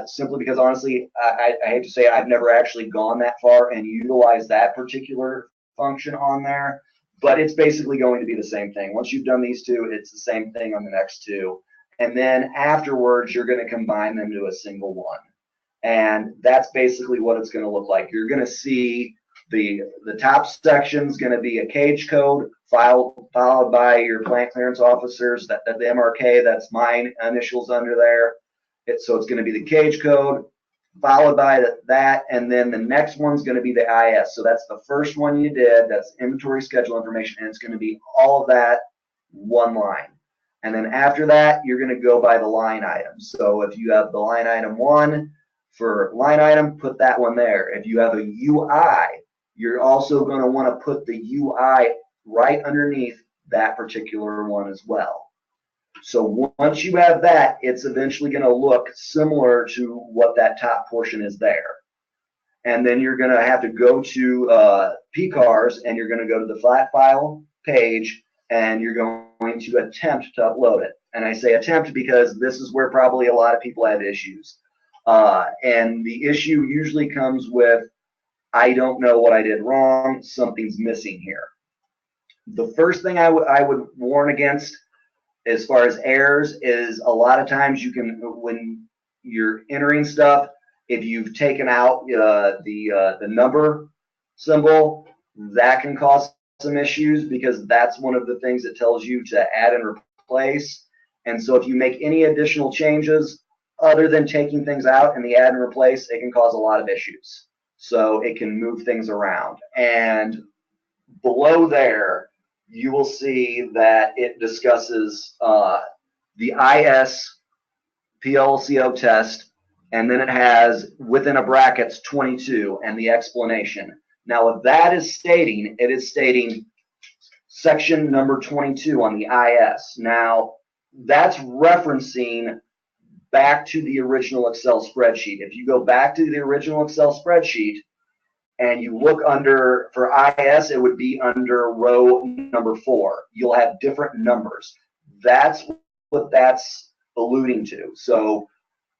simply because, honestly, I hate to say it, I've never actually gone that far and utilized that particular function on there, but it's basically going to be the same thing. Once you've done these 2, it's the same thing on the next 2. And then afterwards, you're going to combine them to a single one. And that's basically what it's going to look like. You're going to see the top section is going to be a cage code followed by your plant clearance officers, the MRK, that's my initials under there. So it's going to be the cage code followed by that, and then the next one's going to be the IS. So that's the first one you did, that's inventory schedule information, and it's going to be all of that one line. And then after that, you're going to go by the line item. So if you have the line item 1 for line item, put that one there. If you have a UI, you're also going to want to put the UI right underneath that particular one as well. So once you have that, it's eventually going to look similar to what that top portion is there. And then you're going to have to go to PCARSS, and you're going to go to the flat file page, and you're going to attempt to upload it. And I say attempt because this is where probably a lot of people have issues. And the issue usually comes with, I don't know what I did wrong, something's missing here. The first thing I would warn against as far as errors is a lot of times you can, when you're entering stuff, if you've taken out the number symbol, that can cause some issues, because that's one of the things that tells you to add and replace. And so if you make any additional changes other than taking things out in the add and replace, it can cause a lot of issues. So it can move things around. And below there, you will see that it discusses the IS PLCO test, and then it has within a brackets 22 and the explanation. Now, if that is stating, it is stating section number 22 on the IS. Now, that's referencing back to the original Excel spreadsheet. If you go back to the original Excel spreadsheet, and you look under, for IS, it would be under row number 4. You'll have different numbers. That's what that's alluding to. So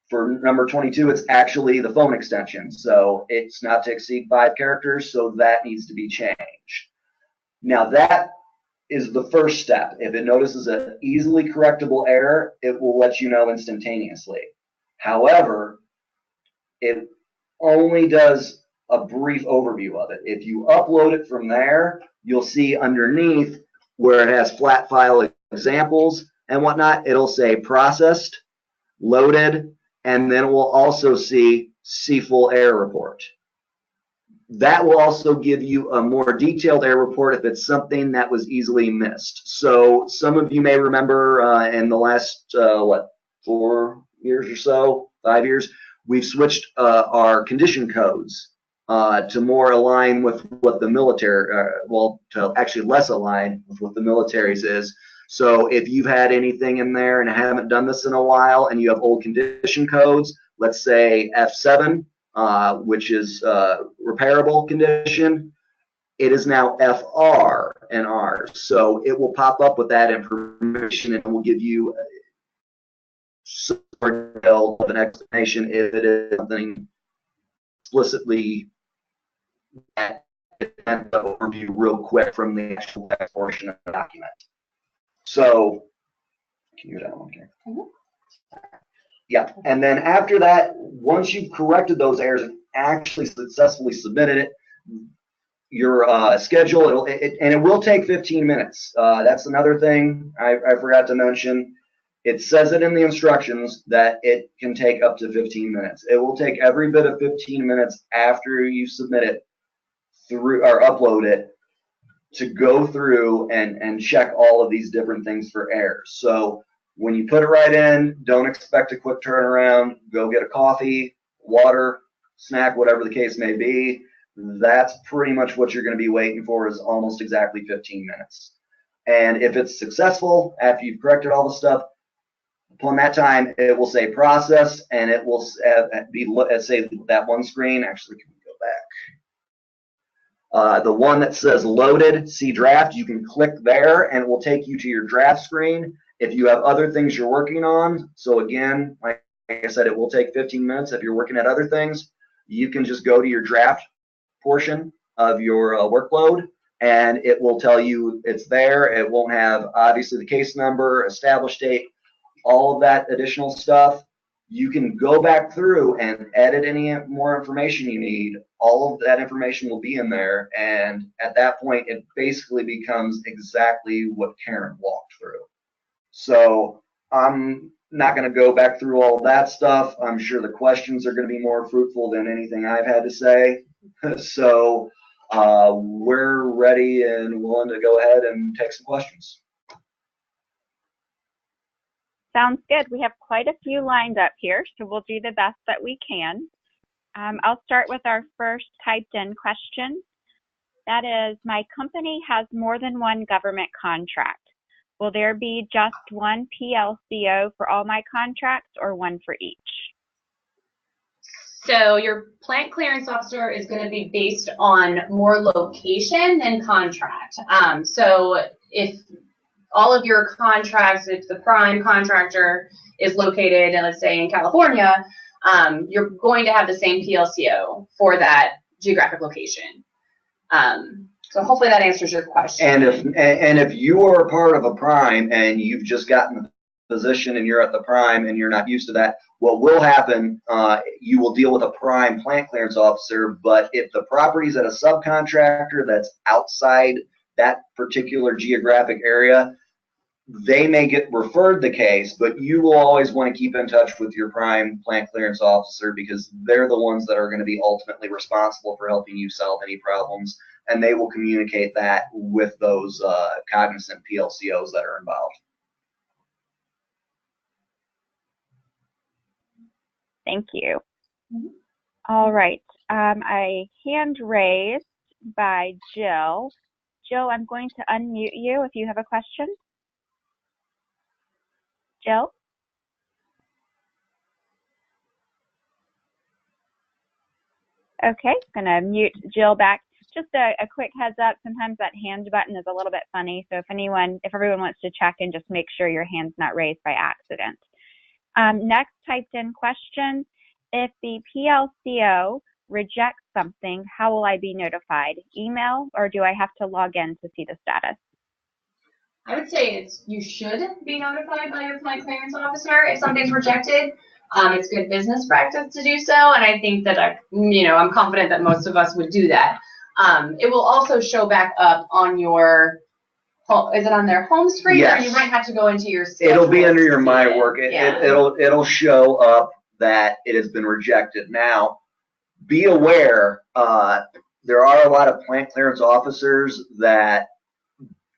for number 22, it's actually the phone extension. So it's not to exceed 5 characters, so that needs to be changed. Now that is the first step. If it notices an easily correctable error, it will let you know instantaneously. However, it only does a brief overview of it. If you upload it from there, you'll see underneath where it has flat file examples and whatnot, it'll say processed, loaded, and then we'll also see full error report. That will also give you a more detailed error report if it's something that was easily missed. So some of you may remember in the last, 4 years or so, 5 years, we've switched our condition codes to more align with what the military, to actually less align with what the military's is. So if you've had anything in there and haven't done this in a while and you have old condition codes, let's say F7, which is repairable condition, it is now FR and R. So it will pop up with that information and it will give you some of an explanation if it is something explicitly that overview real quick from the actual text portion of the document. So, can you do that one here? Yeah, and then after that, once you've corrected those errors and actually successfully submitted it, your schedule, and it will take 15 minutes. That's another thing I forgot to mention. It says it in the instructions that it can take up to 15 minutes. It will take every bit of 15 minutes after you submit it through or upload it to go through and check all of these different things for errors. So when you put it right in, don't expect a quick turnaround. Go get a coffee, water, snack, whatever the case may be. That's pretty much what you're going to be waiting for, is almost exactly 15 minutes. And if it's successful after you've corrected all the stuff, upon that time, it will say process, and it will say that one screen. Actually, can we go back? The one that says loaded, see draft, you can click there and it will take you to your draft screen. If you have other things you're working on, so again, like I said, it will take 15 minutes. If you're working at other things, you can just go to your draft portion of your workload and it will tell you it's there. It won't have obviously the case number, established date, all of that additional stuff. You can go back through and edit any more information you need. All of that information will be in there, and at that point it basically becomes exactly what Karen walked through. So I'm not going to go back through all of that stuff. I'm sure the questions are going to be more fruitful than anything I've had to say. So we're ready and willing to go ahead and take some questions. Sounds good. We have quite a few lined up here, so we'll do the best that we can. I'll start with our first typed in question. That is, my company has more than one government contract. Will there be just one PLCO for all my contracts or one for each? So your plant clearance officer is going to be based on more location than contract. So if all of your contracts, if the prime contractor is located, let's say in California, you're going to have the same PLCO for that geographic location. So hopefully that answers your question. And if you are a part of a prime and you've just gotten the position and you're at the prime and you're not used to that, what will happen, you will deal with a prime plant clearance officer, but if the property's at a subcontractor that's outside that particular geographic area, they may get referred the case, but you will always want to keep in touch with your prime plant clearance officer because they're the ones that are going to be ultimately responsible for helping you solve any problems, and they will communicate that with those cognizant PLCOs that are involved. Thank you. All right. A hand raised by Jill. Jill, I'm going to unmute you if you have a question. Jill? Okay, gonna mute Jill back. Just a quick heads up, sometimes that hand button is a little bit funny, so if everyone wants to check in, just make sure your hand's not raised by accident. Next typed in question, if the PLCO rejects something, how will I be notified? Email, or do I have to log in to see the status? I would say you should be notified by your plant clearance officer if something's rejected. It's good business practice to do so, and I think that I'm confident that most of us would do that. It will also show back up on your, is it on their home screen? Yes. Or you might have to go into your schedule. It'll be under your My Work. Yeah. It'll show up that it has been rejected. Now, be aware, there are a lot of plant clearance officers that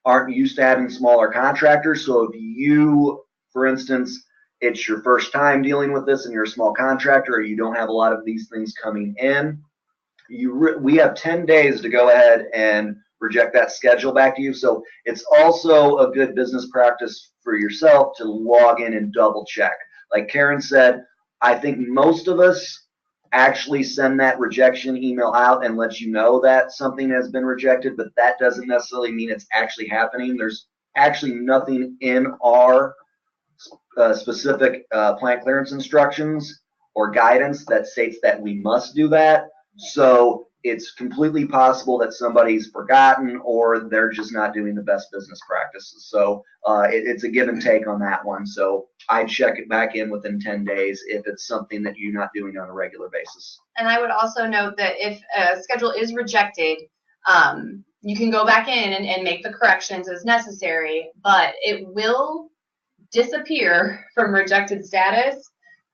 aren't used to having smaller contractors. So if you, for instance, it's your first time dealing with this and you're a small contractor, or you don't have a lot of these things coming in, we have 10 days to go ahead and reject that schedule back to you. So it's also a good business practice for yourself to log in and double check. Like Karen said, I think most of us actually send that rejection email out and let you know that something has been rejected, but that doesn't necessarily mean it's actually happening. There's actually nothing in our specific plant clearance instructions or guidance that states that we must do that. So it's completely possible that somebody's forgotten or they're just not doing the best business practices. So it's a give and take on that one. So I check it back in within 10 days if it's something that you're not doing on a regular basis. And I would also note that if a schedule is rejected, you can go back in and make the corrections as necessary, but it will disappear from rejected status.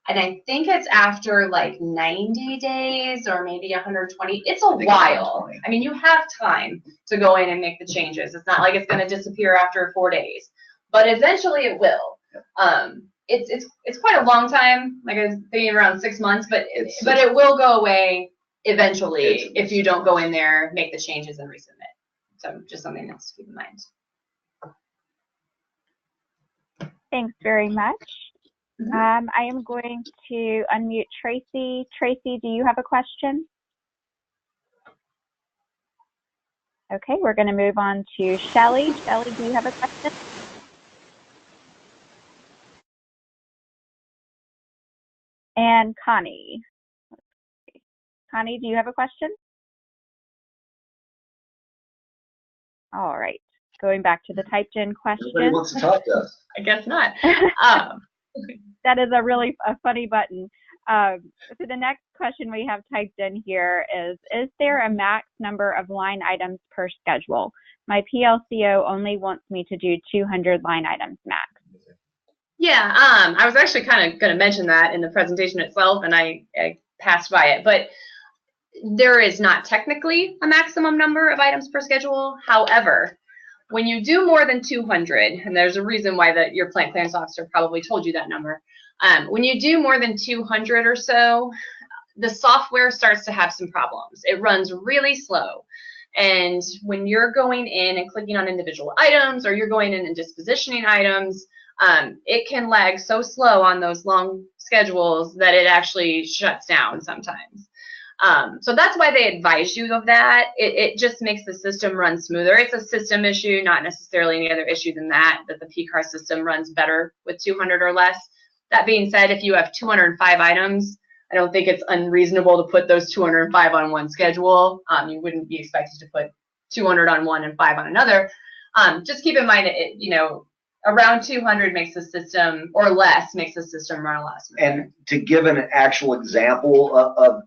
And I think it's after like 90 days or maybe 120. It's a while. I mean, you have time to go in and make the changes. It's not like it's going to disappear after 4 days, but eventually it will. It's quite a long time, like I was thinking around 6 months, but it will go away eventually if you don't go in there, make the changes and resubmit. So just something else to keep in mind. Thanks very much. I am going to unmute Tracy. Tracy, do you have a question? Okay, we're going to move on to Shelly. Shelly, do you have a question? And Connie. Connie, do you have a question? All right, going back to the typed in question. Nobody wants to talk to us. I guess not. That is a funny button. So the next question we have typed in here is there a max number of line items per schedule? My PLCO only wants me to do 200 line items max. Yeah, I was actually kind of going to mention that in the presentation itself, and I passed by it. But there is not technically a maximum number of items per schedule. However, when you do more than 200, and there's a reason why your plant clearance officer probably told you that number, when you do more than 200 or so, the software starts to have some problems. It runs really slow. And when you're going in and clicking on individual items, or you're going in and dispositioning items, it can lag so slow on those long schedules that it actually shuts down sometimes. So that's why they advise you of that. It just makes the system run smoother. It's a system issue, not necessarily any other issue than that the PCARSS system runs better with 200 or less. That being said, if you have 205 items, I don't think it's unreasonable to put those 205 on one schedule. You wouldn't be expected to put 200 on one and 5 on another. Just keep in mind, around 200 makes the system, or less, makes the system run a lot smoother. And to give an actual example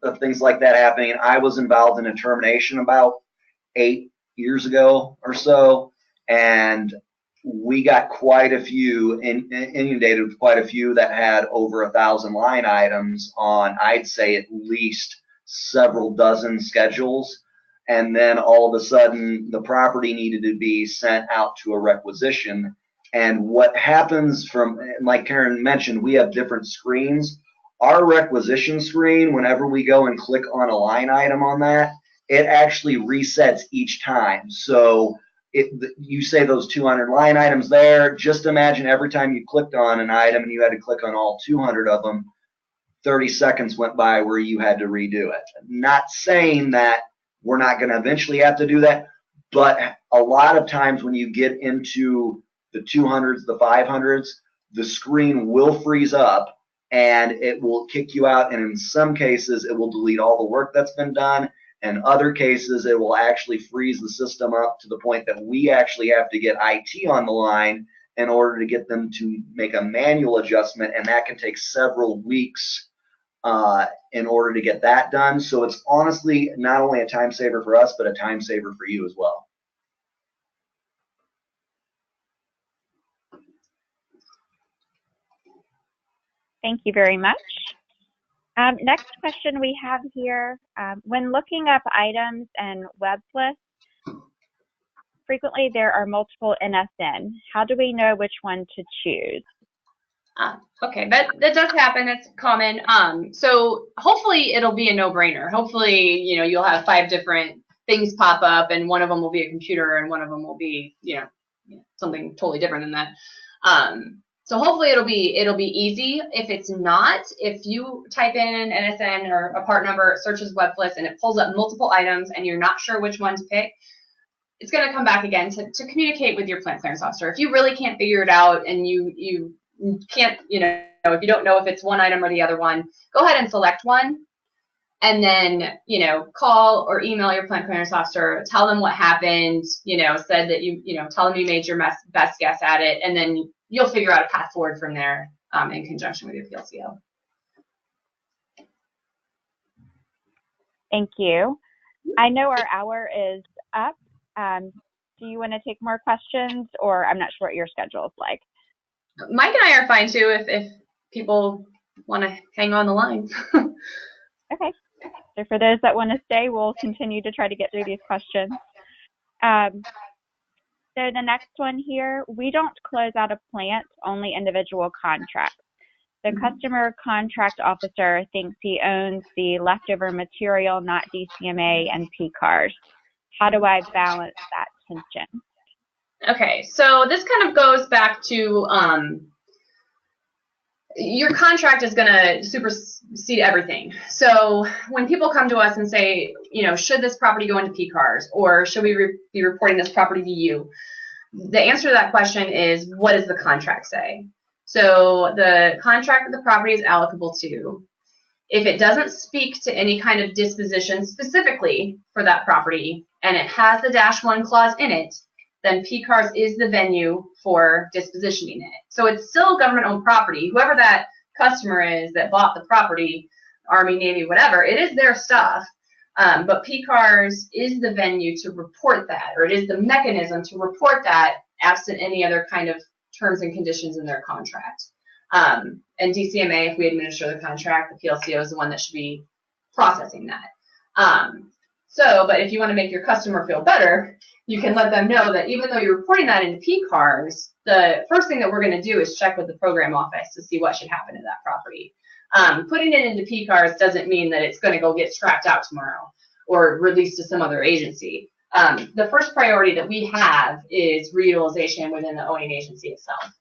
of things like that happening, I was involved in a termination about 8 years ago or so, and we got quite a few, inundated with quite a few that had over 1,000 line items on, I'd say, at least several dozen schedules. And then all of a sudden, the property needed to be sent out to a requisition. And what happens like Karen mentioned, we have different screens. Our requisition screen, whenever we go and click on a line item on that, it actually resets each time. So you say those 200 line items there, just imagine every time you clicked on an item and you had to click on all 200 of them, 30 seconds went by where you had to redo it. Not saying that we're not going to eventually have to do that, but a lot of times when you get into the 200s, the 500s, the screen will freeze up and it will kick you out, and in some cases it will delete all the work that's been done. In other cases, it will actually freeze the system up to the point that we actually have to get IT on the line in order to get them to make a manual adjustment, and that can take several weeks in order to get that done. So it's honestly not only a time saver for us, but a time saver for you as well. Thank you very much. Next question we have here, when looking up items and web lists, frequently there are multiple NSN. How do we know which one to choose? Okay, that does happen. That's common. So hopefully it'll be a no-brainer. Hopefully, you know, you'll have 5 different things pop up, and one of them will be a computer, and one of them will be, you know, something totally different than that. So hopefully it'll be easy. If it's not, if you type in an NSN or a part number, it searches web list, and it pulls up multiple items, and you're not sure which one to pick, it's going to come back again to communicate with your plant clearance officer. If you really can't figure it out, and you can't, you know, if you don't know if it's one item or the other one, go ahead and select one, and then, you know, call or email your plant clearance officer, tell them what happened, you know, said that you know, tell them you made your best guess at it, and then you'll figure out a path forward from there in conjunction with your PLCO. Thank you. I know our hour is up. Do you want to take more questions, or I'm not sure what your schedule is like? Mike and I are fine too if people want to hang on the line. Okay. So for those that want to stay, we'll continue to try to get through these questions. So the next one here, we don't close out a plant, only individual contracts. The customer contract officer thinks he owns the leftover material, not DCMA and PCARSS. How do I balance that tension? Okay, so this kind of goes back to your contract is going to supersede everything. So when people come to us and say, you know, should this property go into PCARSS, or should we be reporting this property to you? The answer to that question is, what does the contract say? So the contract that the property is allocable to, if it doesn't speak to any kind of disposition specifically for that property, and it has the -1 clause in it, then PCARSS is the venue for dispositioning it. So it's still government-owned property. Whoever that customer is that bought the property, Army, Navy, whatever, it is their stuff. But PCARSS is the venue to report that, or it is the mechanism to report that, absent any other kind of terms and conditions in their contract. And DCMA, if we administer the contract, the PLCO is the one that should be processing that. But if you want to make your customer feel better, you can let them know that even though you're reporting that into PCARSS, the first thing that we're going to do is check with the program office to see what should happen to that property. Putting it into PCARSS doesn't mean that it's going to go get scrapped out tomorrow or released to some other agency. The first priority that we have is reutilization within the owning agency itself.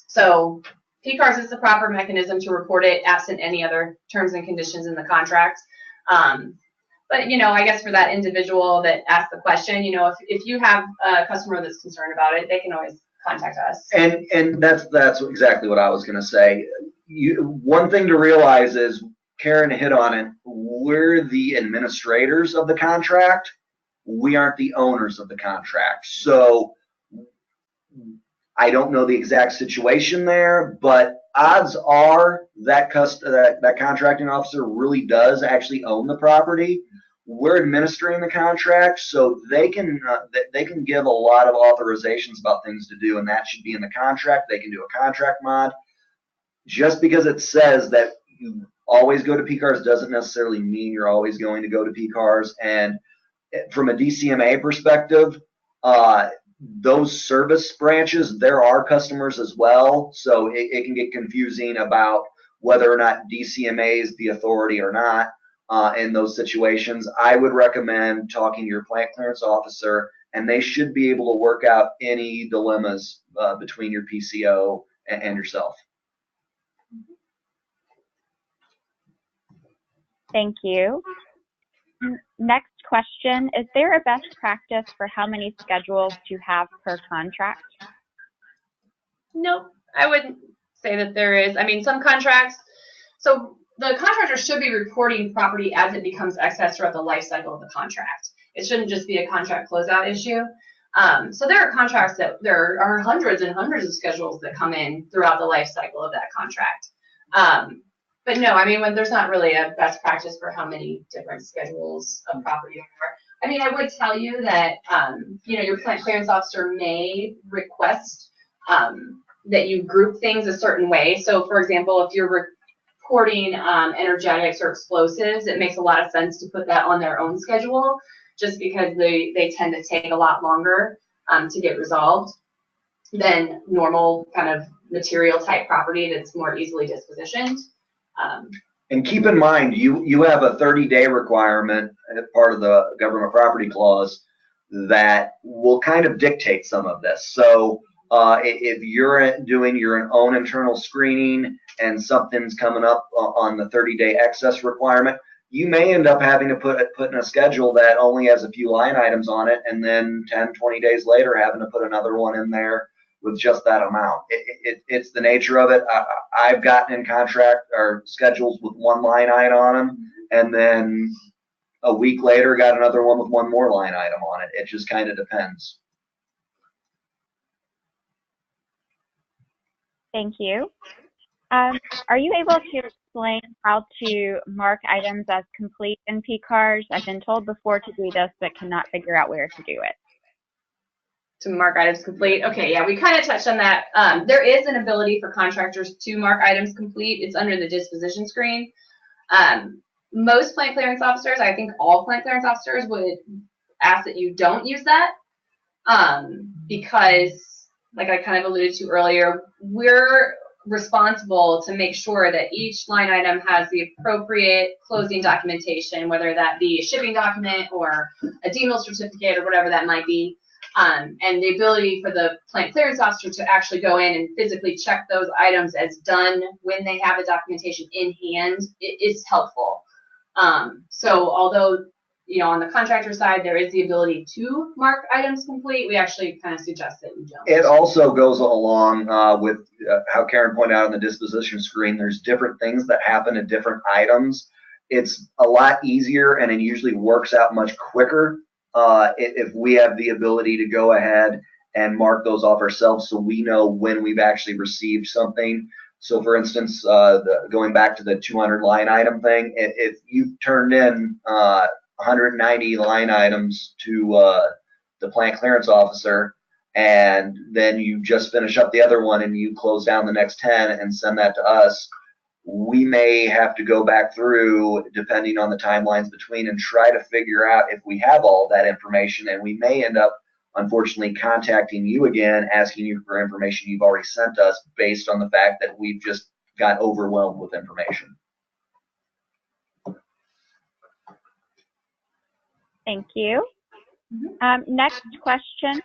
So PCARSS is the proper mechanism to report it, absent any other terms and conditions in the contract. But, you know, I guess for that individual that asked the question, you know, if you have a customer that's concerned about it, they can always contact us. And that's exactly what I was going to say. One thing to realize is, Karen hit on it, we're the administrators of the contract. We aren't the owners of the contract. So I don't know the exact situation there, but odds are that contracting officer really does actually own the property. We're administering the contract, so they can give a lot of authorizations about things to do, and that should be in the contract. They can do a contract mod. Just because it says that you always go to PCARSS doesn't necessarily mean you're always going to go to PCARSS. And from a DCMA perspective, those service branches, there are customers as well, so it can get confusing about whether or not DCMA is the authority or not in those situations. I would recommend talking to your plant clearance officer, and they should be able to work out any dilemmas between your PCO and yourself. Thank you. Next question, is there a best practice for how many schedules to have per contract? Nope, I wouldn't say that there is. I mean, some contracts, so the contractor should be reporting property as it becomes excess throughout the life cycle of the contract. It shouldn't just be a contract closeout issue. So there are contracts that there are hundreds and hundreds of schedules that come in throughout the life cycle of that contract. But no, I mean, when there's not really a best practice for how many different schedules of property there are. I mean, I would tell you that, you know, your plant clearance officer may request that you group things a certain way. So for example, if you're reporting energetics or explosives, it makes a lot of sense to put that on their own schedule, just because they tend to take a lot longer to get resolved than normal kind of material type property that's more easily dispositioned. And keep in mind, you have a 30-day requirement as part of the government property clause that will kind of dictate some of this. So if you're doing your own internal screening and something's coming up on the 30-day excess requirement, you may end up having to put in a schedule that only has a few line items on it, and then 10, 20 days later having to put another one in there with just that amount. It's the nature of it. I've gotten in contract or schedules with one line item on them, and then a week later got another one with one more line item on it. It just kind of depends. Thank you. Are you able to explain how to mark items as complete in PCARSS? I've been told before to do this, but cannot figure out where to do it. To mark items complete. Okay, yeah, we kind of touched on that. There is an ability for contractors to mark items complete. It's under the disposition screen. Most plant clearance officers, I think all plant clearance officers, would ask that you don't use that because, like I kind of alluded to earlier, we're responsible to make sure that each line item has the appropriate closing documentation, whether that be a shipping document or a DMIL certificate or whatever that might be. And the ability for the plant clearance officer to actually go in and physically check those items as done when they have the documentation in hand, it is helpful. So although, you know, on the contractor side, there is the ability to mark items complete, we actually kind of suggest that you don't. It also goes along with how Karen pointed out on the disposition screen. There's different things that happen to different items. It's a lot easier, and it usually works out much quicker if we have the ability to go ahead and mark those off ourselves, so we know when we've actually received something. So for instance, going back to the 200 line item thing, if you've turned in 190 line items to the plant clearance officer, and then you just finish up the other one and you close down the next 10 and send that to us, we may have to go back through, depending on the timelines between, and try to figure out if we have all that information, and we may end up, unfortunately, contacting you again, asking you for information you've already sent us, based on the fact that we've just got overwhelmed with information. Thank you. Next question.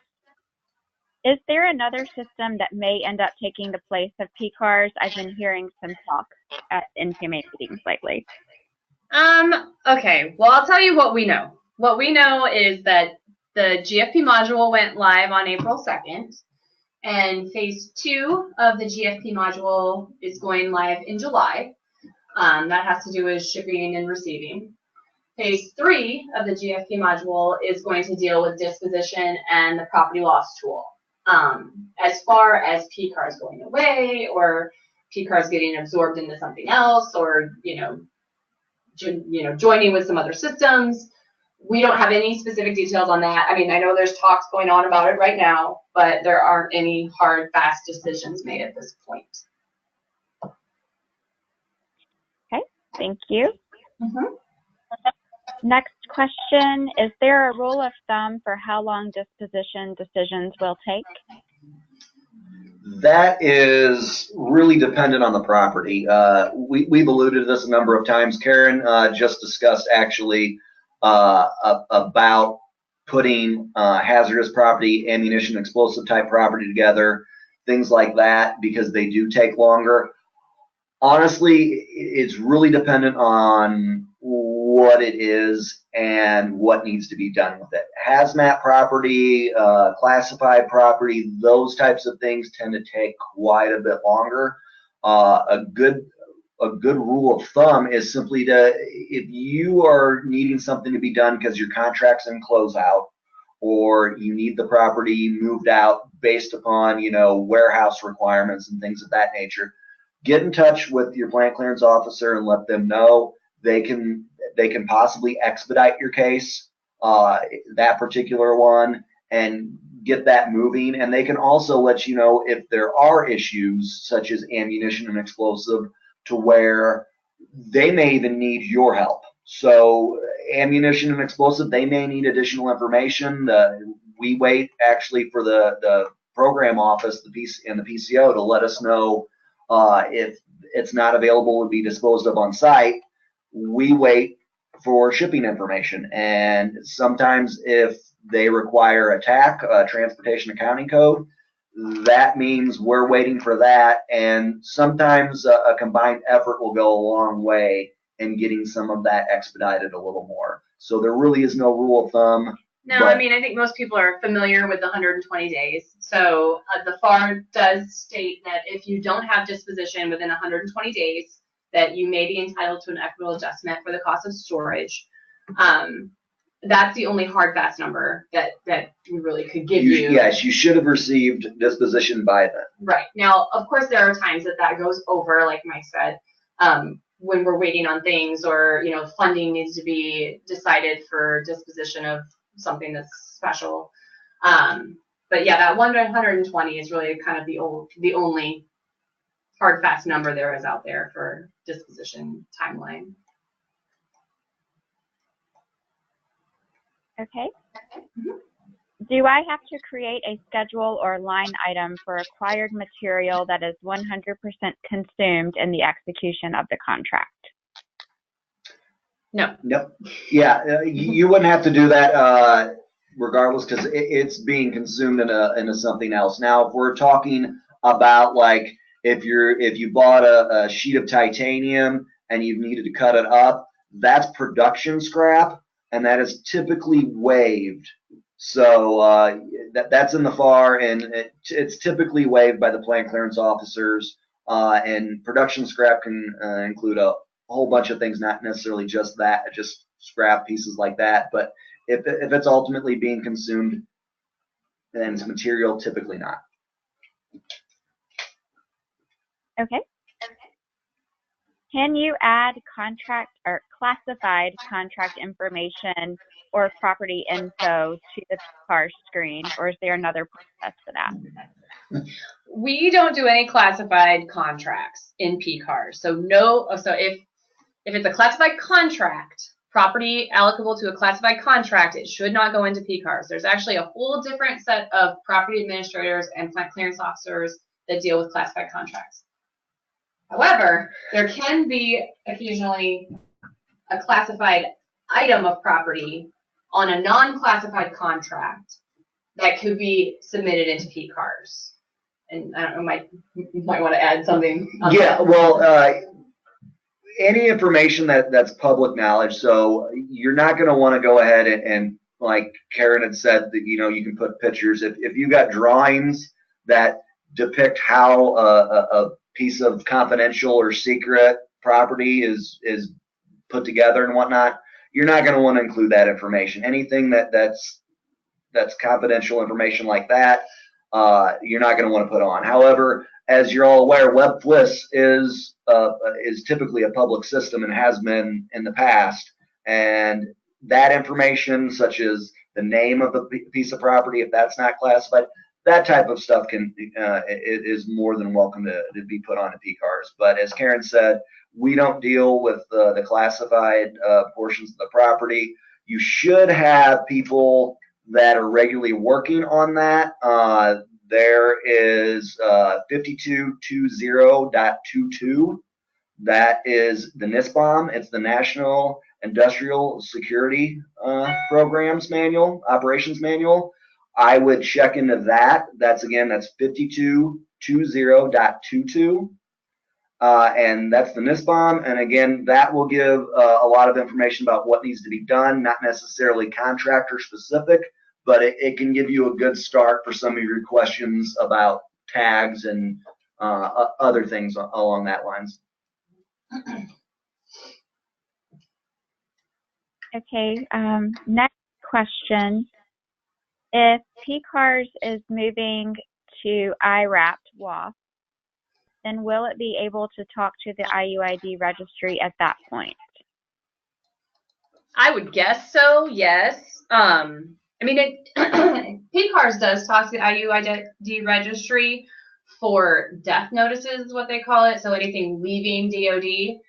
Is there another system that may end up taking the place of PCARSS? I've been hearing some talk at NPMA meetings lately. Okay, well, I'll tell you what we know. What we know is that the GFP module went live on April 2nd, and phase 2 of the GFP module is going live in July. That has to do with shipping and receiving. Phase 3 of the GFP module is going to deal with disposition and the property loss tool. As far as PCARSS going away, or PCARSS getting absorbed into something else, or joining with some other systems, we don't have any specific details on that. I mean, I know there's talks going on about it right now, but there aren't any hard, fast decisions made at this point. Okay, thank you. Next question, is there a rule of thumb for how long disposition decisions will take? That is really dependent on the property. We've alluded to this a number of times. Karen just discussed actually about putting hazardous property, ammunition, explosive type property together, things like that, because they do take longer. Honestly, it's really dependent on what it is and what needs to be done with it. Hazmat property, classified property, those types of things tend to take quite a bit longer. A good rule of thumb is simply to, if you are needing something to be done because your contract's in closeout, or you need the property moved out based upon, you know, warehouse requirements and things of that nature, get in touch with your plant clearance officer and let them know. They can possibly expedite your case, that particular one, and get that moving. And they can also let you know if there are issues such as ammunition and explosive, to where they may even need your help. So ammunition and explosive, they may need additional information. We wait actually for the program office, the PCO, to let us know if it's not available to be disposed of on site. We wait for shipping information, and sometimes if they require a TAC, transportation accounting code, that means we're waiting for that, and sometimes a combined effort will go a long way in getting some of that expedited a little more. So there really is no rule of thumb. No, I mean, I think most people are familiar with the 120 days. So the FAR does state that if you don't have disposition within 120 days, that you may be entitled to an equitable adjustment for the cost of storage. That's the only hard, fast number that we really could give you. Yes, you should have received disposition by then. Right. Now, of course, there are times that goes over, like Mike said, when we're waiting on things, or, you know, funding needs to be decided for disposition of something that's special. But yeah, that 120 is really kind of the only hard, fast number there is out there for disposition timeline. Okay. Do I have to create a schedule or line item for acquired material that is 100% consumed in the execution of the contract? No. Nope. Yeah, you wouldn't have to do that regardless, because it's being consumed into something else. Now, if we're talking about, like, if you bought a sheet of titanium and you needed to cut it up, that's production scrap, and that is typically waived. So that's in the FAR, and it's typically waived by the plant clearance officers. And production scrap can include a whole bunch of things, not necessarily just scrap pieces like that. But if it's ultimately being consumed, then it's material, typically not. Okay. Can you add contract or classified contract information or property info to the PCARSS screen, or is there another process for that? We don't do any classified contracts in PCARSS. So no. So if it's a classified contract, property allocable to a classified contract, it should not go into PCARSS. There's actually a whole different set of property administrators and plant clearance officers that deal with classified contracts. However, there can be occasionally a classified item of property on a non-classified contract that could be submitted into PCARSS. And I don't know, Mike, you might want to add something. Yeah, well, any information that's public knowledge, so you're not going to want to go ahead and like Karen had said, that, you know, you can put pictures. If you got drawings that depict how a piece of confidential or secret property is put together and whatnot, you're not going to want to include that information. Anything that's confidential information like that, you're not going to want to put on. However, as you're all aware, WebFliss is typically a public system and has been in the past, and that information, such as the name of the piece of property, if that's not classified, that type of stuff is more than welcome to be put on a PCARSS. But as Karen said, we don't deal with the classified portions of the property. You should have people that are regularly working on that. There is 5220.22. That is the NISPOM. It's the National Industrial Security Programs Manual, Operations Manual. I would check into that. That's 5220.22. and that's the NISPOM. And again, that will give a lot of information about what needs to be done, not necessarily contractor specific, but it can give you a good start for some of your questions about tags and other things along that lines. Okay, next question. If PCARSS is moving to IRAP WAF, then will it be able to talk to the IUID registry at that point? I would guess so, yes. I mean, PCARSS does talk to the IUID registry for death notices, is what they call it. So anything leaving DOD,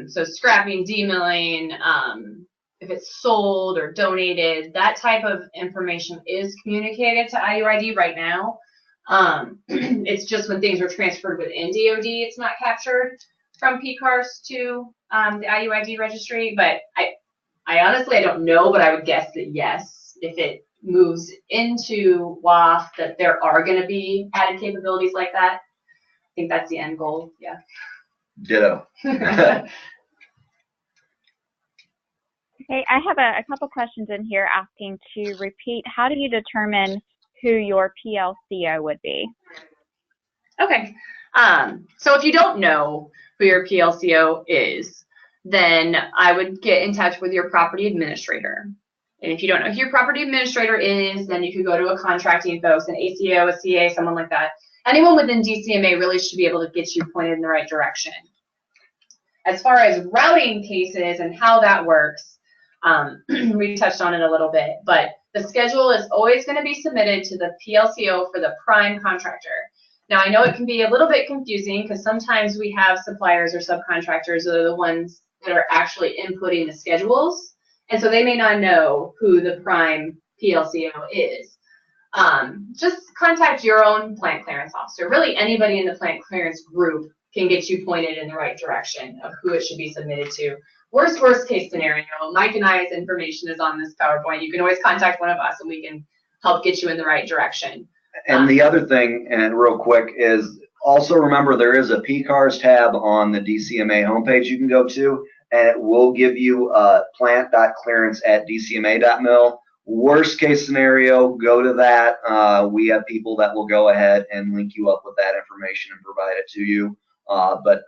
so scrapping, demilling, if it's sold or donated, that type of information is communicated to IUID right now. It's just when things are transferred within DOD, it's not captured from PCARSS to the IUID registry. But I honestly, I don't know, but I would guess that yes, if it moves into WAF, that there are going to be added capabilities like that. I think that's the end goal. Yeah. Ditto. Okay, I have a couple questions in here asking to repeat. How do you determine who your PLCO would be? Okay. So if you don't know who your PLCO is, then I would get in touch with your property administrator. And if you don't know who your property administrator is, then you could go to a contracting folks, an ACO, a CA, someone like that. Anyone within DCMA really should be able to get you pointed in the right direction. As far as routing cases and how that works, we touched on it a little bit, but the schedule is always going to be submitted to the PLCO for the prime contractor. Now, I know it can be a little bit confusing because sometimes we have suppliers or subcontractors that are the ones that are actually inputting the schedules, and so they may not know who the prime PLCO is. Just contact your own plant clearance officer. Really, anybody in the plant clearance group can get you pointed in the right direction of who it should be submitted to. Worst case scenario, Mike and I's information is on this PowerPoint. You can always contact one of us and we can help get you in the right direction. And the other thing, and real quick, is also remember there is a PCARSS tab on the DCMA homepage you can go to, and it will give you plant.clearance@dcma.mil. Worst case scenario, go to that. We have people that will go ahead and link you up with that information and provide it to you. But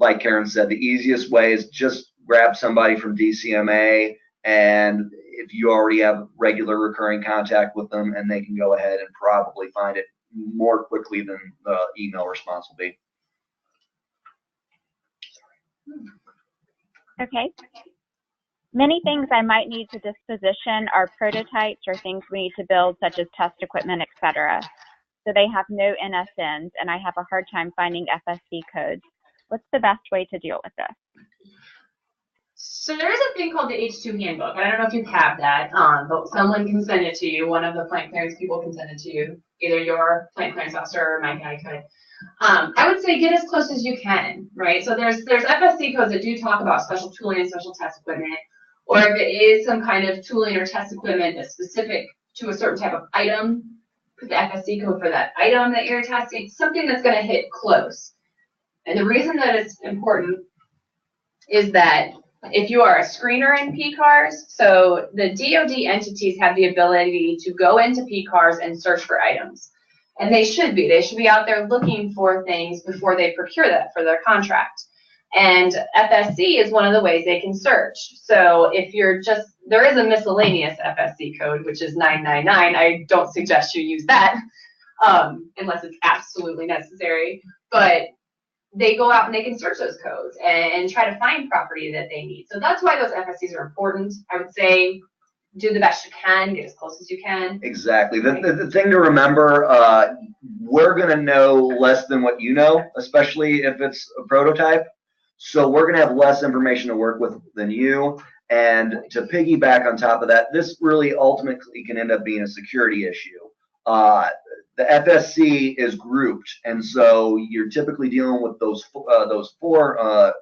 like Karen said, the easiest way is just grab somebody from DCMA, and if you already have regular recurring contact with them, and they can go ahead and probably find it more quickly than the email response will be. Okay. Many things I might need to disposition are prototypes or things we need to build, such as test equipment, etc. So they have no NSNs, and I have a hard time finding FSC codes. What's the best way to deal with this? So there is a thing called the H2 handbook. I don't know if you have that, but someone can send it to you. One of the plant clearance people can send it to you. Either your plant clearance officer or my guy could. I would say get as close as you can, right? So there's FSC codes that do talk about special tooling and special test equipment, or if it is some kind of tooling or test equipment that's specific to a certain type of item, put the FSC code for that item that you're testing, something that's going to hit close. And the reason that it's important is that if you are a screener in PCARSS, so the DOD entities have the ability to go into PCARSS and search for items. And they should be. They should be out there looking for things before they procure that for their contract. And FSC is one of the ways they can search. So if you're just, there is a miscellaneous FSC code, which is 999. I don't suggest you use that unless it's absolutely necessary. But they go out and they can search those codes and try to find property that they need. So that's why those FSCs are important. I would say do the best you can, get as close as you can. Exactly. The thing to remember, we're going to know less than what you know, especially if it's a prototype. So we're going to have less information to work with than you. And to piggyback on top of that, this really ultimately can end up being a security issue. The FSC is grouped, and so you're typically dealing with those four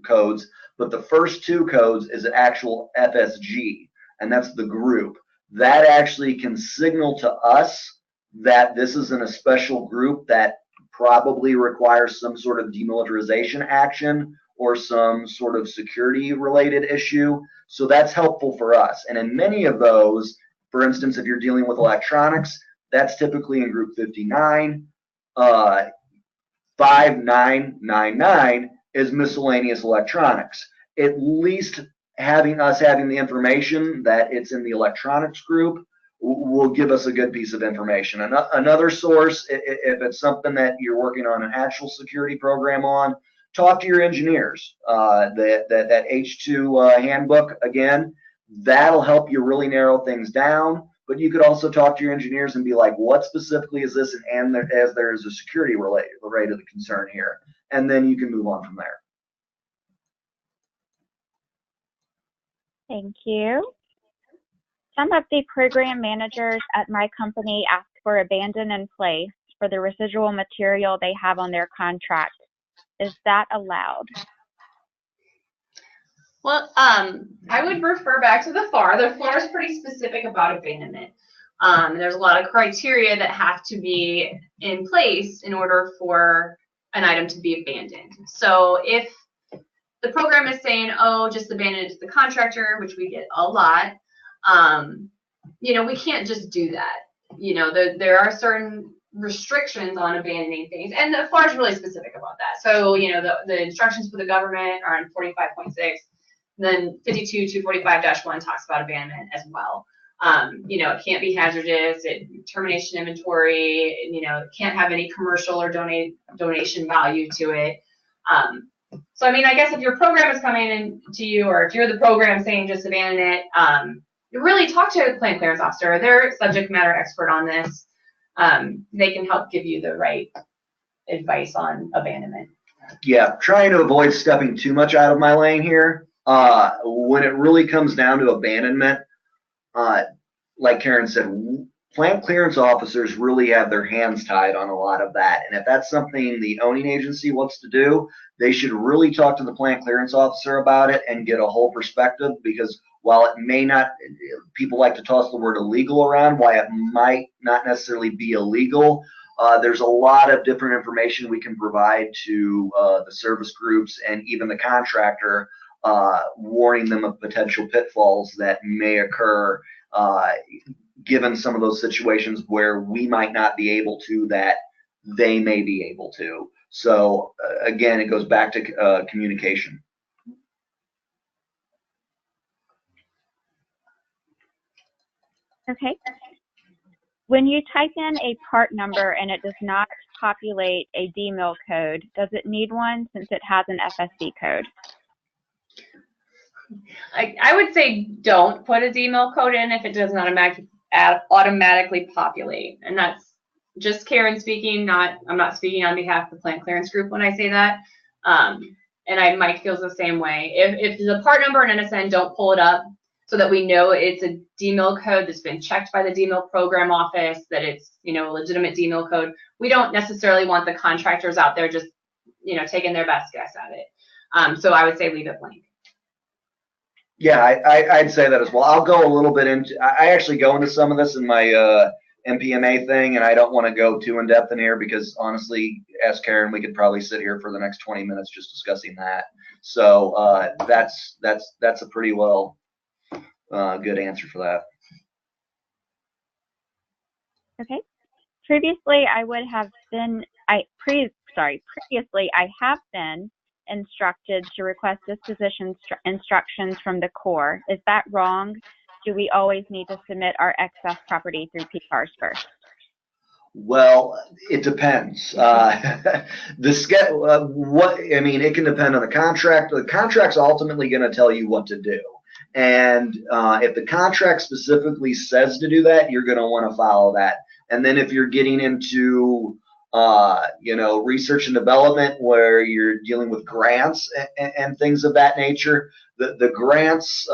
codes, but the first two codes is an actual FSG, and that's the group. That actually can signal to us that this is in a special group that probably requires some sort of demilitarization action or some sort of security related issue. So that's helpful for us. And in many of those, for instance, if you're dealing with electronics, that's typically in group 59. 5999 is miscellaneous electronics. At least having the information that it's in the electronics group will give us a good piece of information. Another source, if it's something that you're working on an actual security program on, talk to your engineers. That H2 handbook, again, that'll help you really narrow things down. But you could also talk to your engineers and be like, what specifically is this? And as there is a security related concern here. And then you can move on from there. Thank you. Some of the program managers at my company ask for abandon in place for the residual material they have on their contract. Is that allowed? Well, I would refer back to the FAR. The FAR is pretty specific about abandonment. There's a lot of criteria that have to be in place in order for an item to be abandoned. So if the program is saying, oh, just abandon it to the contractor, which we get a lot, you know, we can't just do that. You know, there are certain restrictions on abandoning things, and the FAR is really specific about that. So, you know, the instructions for the government are in 45.6. Then 52.245-1 talks about abandonment as well. You know, it can't be hazardous, termination inventory, you know, it can't have any commercial or donation value to it. So, I mean, I guess if your program is coming in to you, or if you're the program saying just abandon it, you really talk to the Plant Clearance Officer. They're a subject matter expert on this. They can help give you the right advice on abandonment. Yeah, trying to avoid stepping too much out of my lane here. When it really comes down to abandonment, like Karen said, plant clearance officers really have their hands tied on a lot of that. And if that's something the owning agency wants to do, they should really talk to the plant clearance officer about it and get a whole perspective, because while it may not, people like to toss the word illegal around, why it might not necessarily be illegal, there's a lot of different information we can provide to the service groups and even the contractor, warning them of potential pitfalls that may occur given some of those situations where we might not be able to, that they may be able to. So again, it goes back to communication. Okay. When you type in a part number and it does not populate a DMIL code, does it need one since it has an FSC code? I would say don't put a DMIL code in if it does not automatically populate. And that's just Karen speaking, I'm not speaking on behalf of the plant clearance group when I say that. And Mike feels the same way. If the part number and NSN don't pull it up so that we know it's a DMIL code that's been checked by the DMIL program office, that it's, you know, a legitimate DMIL code, we don't necessarily want the contractors out there just, you know, taking their best guess at it. So I would say leave it blank. Yeah, I'd say that as well. I'll go a little bit into, I actually go into some of this in my NPMA thing, and I don't want to go too in depth in here because honestly, ask Karen, we could probably sit here for the next 20 minutes just discussing that. So that's a pretty well good answer for that. Okay. Previously, I have been instructed to request disposition instructions from the Corps. Is that wrong? Do we always need to submit our excess property through PCARSS first? Well, it depends. It can depend on the contract. The contract's ultimately going to tell you what to do. And if the contract specifically says to do that, you're going to want to follow that. And then if you're getting into research and development where you're dealing with grants and things of that nature, the grants,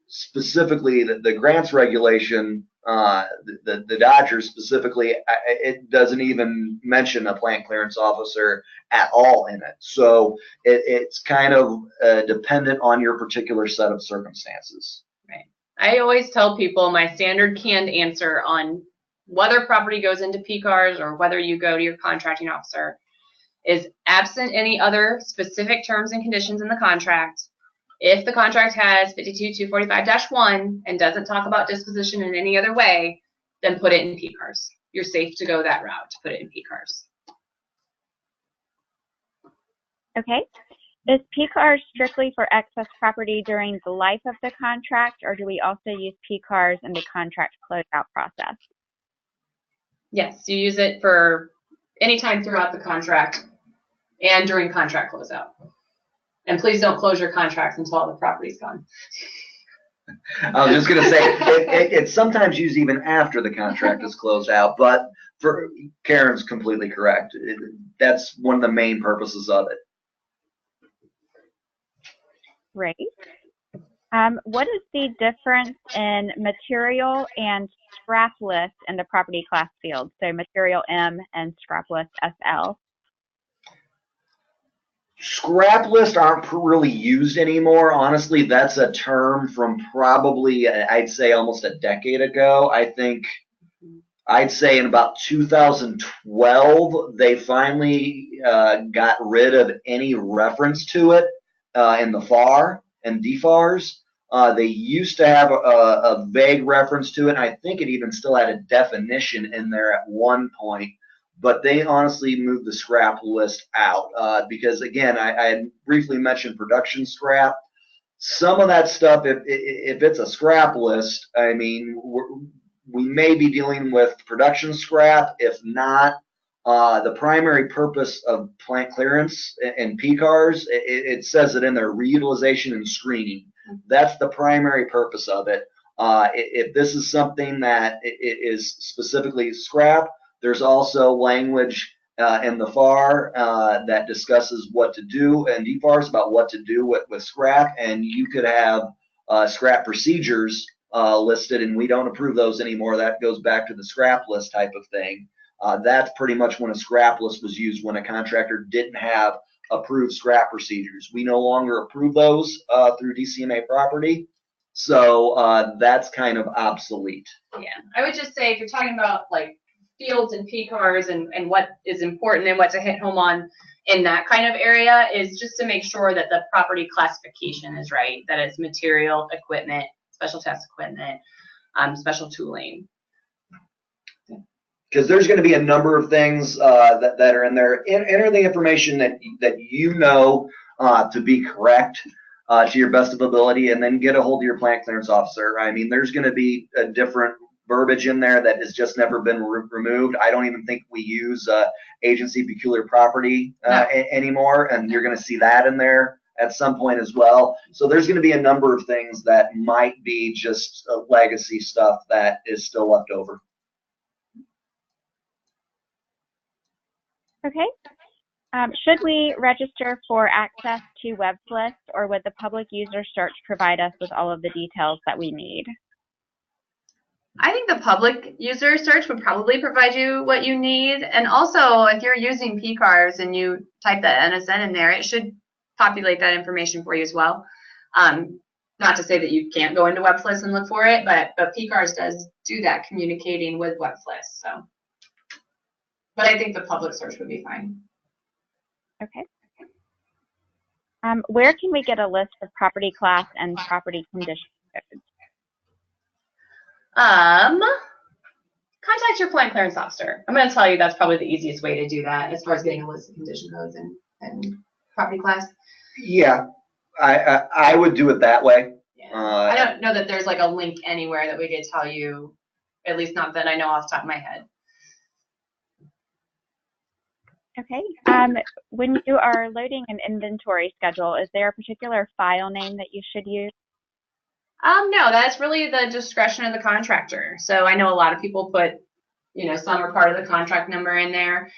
specifically the grants regulation, the Dodgers specifically, it doesn't even mention a plant clearance officer at all in it. So it's kind of dependent on your particular set of circumstances. Right. I always tell people my standard canned answer on whether property goes into PCARSS or whether you go to your contracting officer, is absent any other specific terms and conditions in the contract. If the contract has 52-245-1 and doesn't talk about disposition in any other way, then put it in PCARSS. You're safe to go that route to put it in PCARSS. Okay. Is PCARSS strictly for excess property during the life of the contract, or do we also use PCARSS in the contract closeout process? Yes, you use it for any time throughout the contract and during contract closeout. And please don't close your contracts until all the property's gone. I was just going to say, it's sometimes used even after the contract is closed out, but for Karen's completely correct. That's one of the main purposes of it. Great. What is the difference in material and scrap list in the property class field? So material M and scrap list SL. Scrap lists aren't really used anymore. Honestly, that's a term from probably, I'd say, almost a decade ago. I think, I'd say in about 2012, they finally got rid of any reference to it in the FAR and DFARS. They used to have a vague reference to it, and I think it even still had a definition in there at one point. But they honestly moved the scrap list out because, again, I had briefly mentioned production scrap. Some of that stuff, if it's a scrap list, I mean, we may be dealing with production scrap. If not, the primary purpose of plant clearance and PCARSS, it says it in there, reutilization and screening. That's the primary purpose of it. If this is something that is specifically scrap, there's also language in the FAR that discusses what to do, and DFARS about what to do with scrap, and you could have scrap procedures listed, and we don't approve those anymore. That goes back to the scrap list type of thing. That's pretty much when a scrap list was used, when a contractor didn't have approved scrap procedures. We no longer approve those through DCMA property, so that's kind of obsolete. Yeah, I would just say if you're talking about like fields and PCARSS and what is important and what to hit home on in that kind of area is just to make sure that the property classification is right, that it's material, equipment, special test equipment, special tooling. Because there's going to be a number of things that are in there. Enter the information that you know to be correct to your best of ability, and then get a hold of your plant clearance officer. I mean, there's going to be a different verbiage in there that has just never been removed. I don't even think we use agency peculiar property anymore, and you're going to see that in there at some point as well. So there's going to be a number of things that might be just legacy stuff that is still left over. Okay. Should we register for access to WebSlist, or would the public user search provide us with all of the details that we need? I think the public user search would probably provide you what you need. And also, if you're using PCARSS and you type that NSN in there, it should populate that information for you as well. Not to say that you can't go into WebSlist and look for it, but PCARSS does do that, communicating with WebSlist. So, but I think the public search would be fine. Okay. Where can we get a list of property class and property condition codes? Contact your plant clearance officer. I'm going to tell you that's probably the easiest way to do that as far as getting a list of condition codes and property class. Yeah, I would do it that way. Yeah. I don't know that there's like a link anywhere that we could tell you, at least not that I know off the top of my head. Okay. When you are loading an inventory schedule, is there a particular file name that you should use? No, that's really the discretion of the contractor. So I know a lot of people put, some are part of the contract number in there.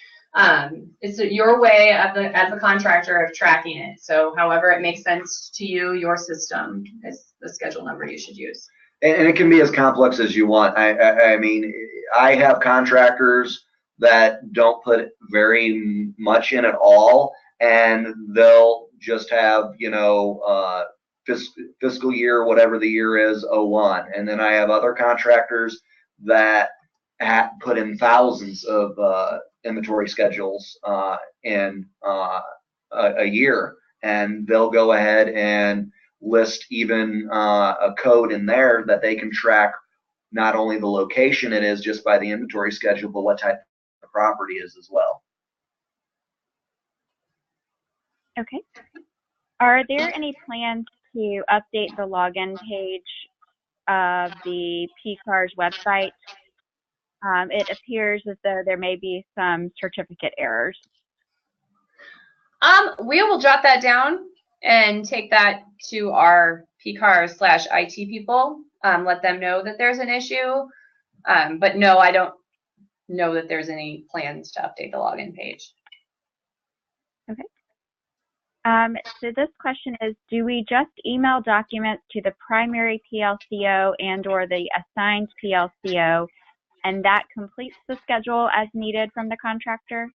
It's your way as a contractor of tracking it. So however it makes sense to you, your system is the schedule number you should use. And it can be as complex as you want. I mean, I have contractors that don't put very much in at all, and they'll just have, fiscal year, whatever the year is, 01. And then I have other contractors that put in thousands of inventory schedules in a year, and they'll go ahead and list even a code in there that they can track not only the location it is just by the inventory schedule, but what type of property is as well. Okay. Are there any plans to update the login page of the PCARSS website? It appears as though there may be some certificate errors. We will jot that down and take that to our PCARSS/IT people, let them know that there's an issue. But no, I don't know that there's any plans to update the login page. Okay. So this question is, do we just email documents to the primary PLCO and or the assigned PLCO, and that completes the schedule as needed from the contractor?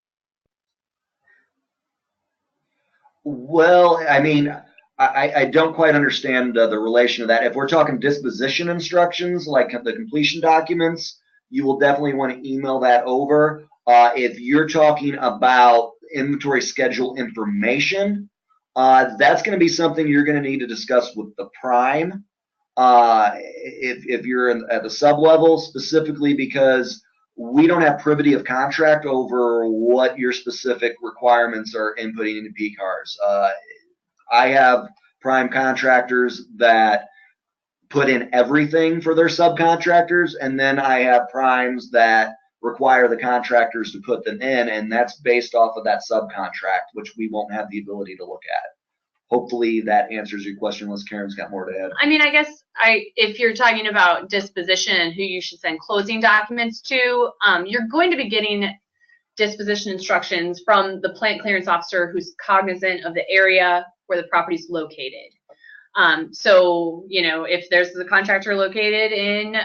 Well, I mean, I don't quite understand the relation to that. If we're talking disposition instructions, like the completion documents, you will definitely want to email that over. If you're talking about inventory schedule information, that's going to be something you're going to need to discuss with the prime. If you're at the sub level, specifically because we don't have privity of contract over what your specific requirements are inputting into PCARSS. I have prime contractors that put in everything for their subcontractors, and then I have primes that require the contractors to put them in, and that's based off of that subcontract, which we won't have the ability to look at. Hopefully that answers your question, unless Karen's got more to add. I mean, I guess if you're talking about disposition and who you should send closing documents to, you're going to be getting disposition instructions from the plant clearance officer who's cognizant of the area where the property's located. So, you know, if there's a contractor located in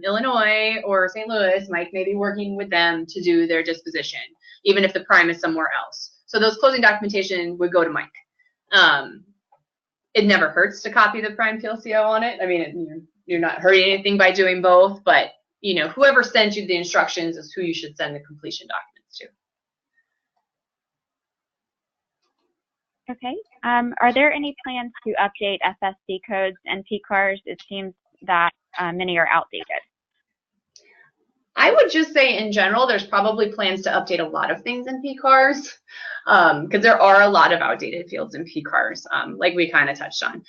Illinois or St. Louis, Mike may be working with them to do their disposition, even if the prime is somewhere else. So those closing documentation would go to Mike. It never hurts to copy the prime PLCO on it. I mean, you're not hurting anything by doing both, but you know, whoever sends you the instructions is who you should send the completion documents to. Okay. Are there any plans to update FSC codes and PCARSS? It seems that many are outdated. I would just say in general, there's probably plans to update a lot of things in PCARSS, because there are a lot of outdated fields in PCARSS, like we kind of touched on.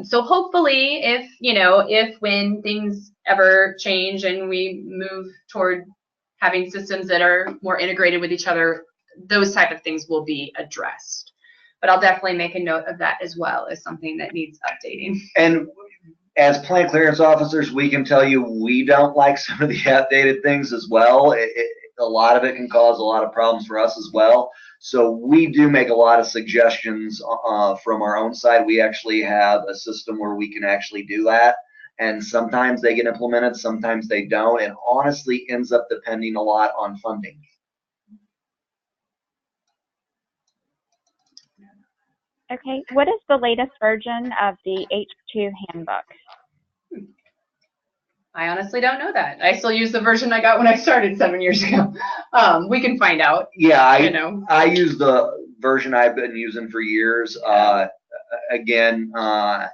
So hopefully if when things ever change and we move toward having systems that are more integrated with each other, those type of things will be addressed. But I'll definitely make a note of that as well as something that needs updating. And as plant clearance officers, we can tell you we don't like some of the outdated things as well. A lot of it can cause a lot of problems for us as well. So we do make a lot of suggestions from our own side. We actually have a system where we can actually do that. And sometimes they get implemented, sometimes they don't. And honestly ends up depending a lot on funding. Okay, what is the latest version of the H2 handbook? I honestly don't know that. I still use the version I got when I started 7 years ago. We can find out. Yeah, I use the version I've been using for years. Again, I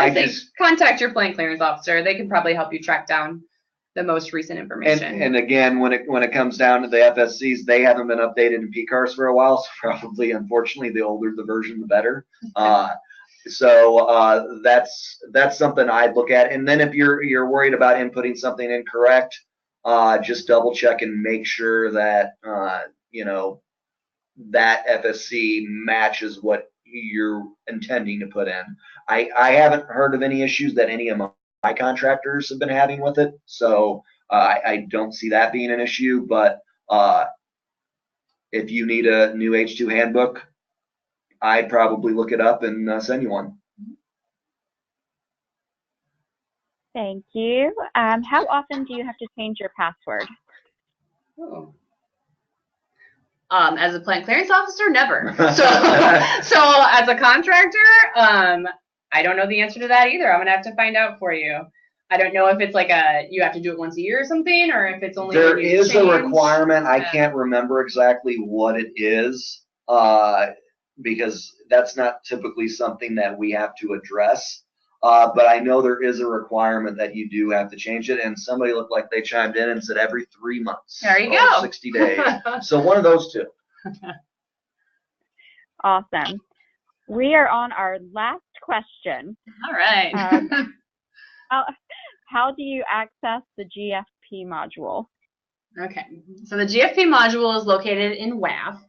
just contact your plant clearance officer. They can probably help you track down the most recent information. And again, when it comes down to the FSCs, they haven't been updated in PCARSS for a while, so probably, unfortunately, the older the version, the better. So that's something I'd look at. And then if you're worried about inputting something incorrect, just double check and make sure that that FSC matches what you're intending to put in. I haven't heard of any issues that any of my contractors have been having with it, so I don't see that being an issue. But if you need a new H2 handbook, I'd probably look it up and send you one. Thank you. How often do you have to change your password? Oh. As a plant clearance officer, never. So as a contractor, I don't know the answer to that either. I'm gonna have to find out for you. I don't know if it's like you have to do it once a year or something, or if it's only There when you is change. a requirement. I can't remember exactly what it is, because that's not typically something that we have to address. But I know there is a requirement that you do have to change it. And somebody looked like they chimed in and said every 3 months. There you or go. 60 days. So one of those two. Awesome. We are on our last question. All right. How do you access the GFP module? Okay, so the GFP module is located in WAF.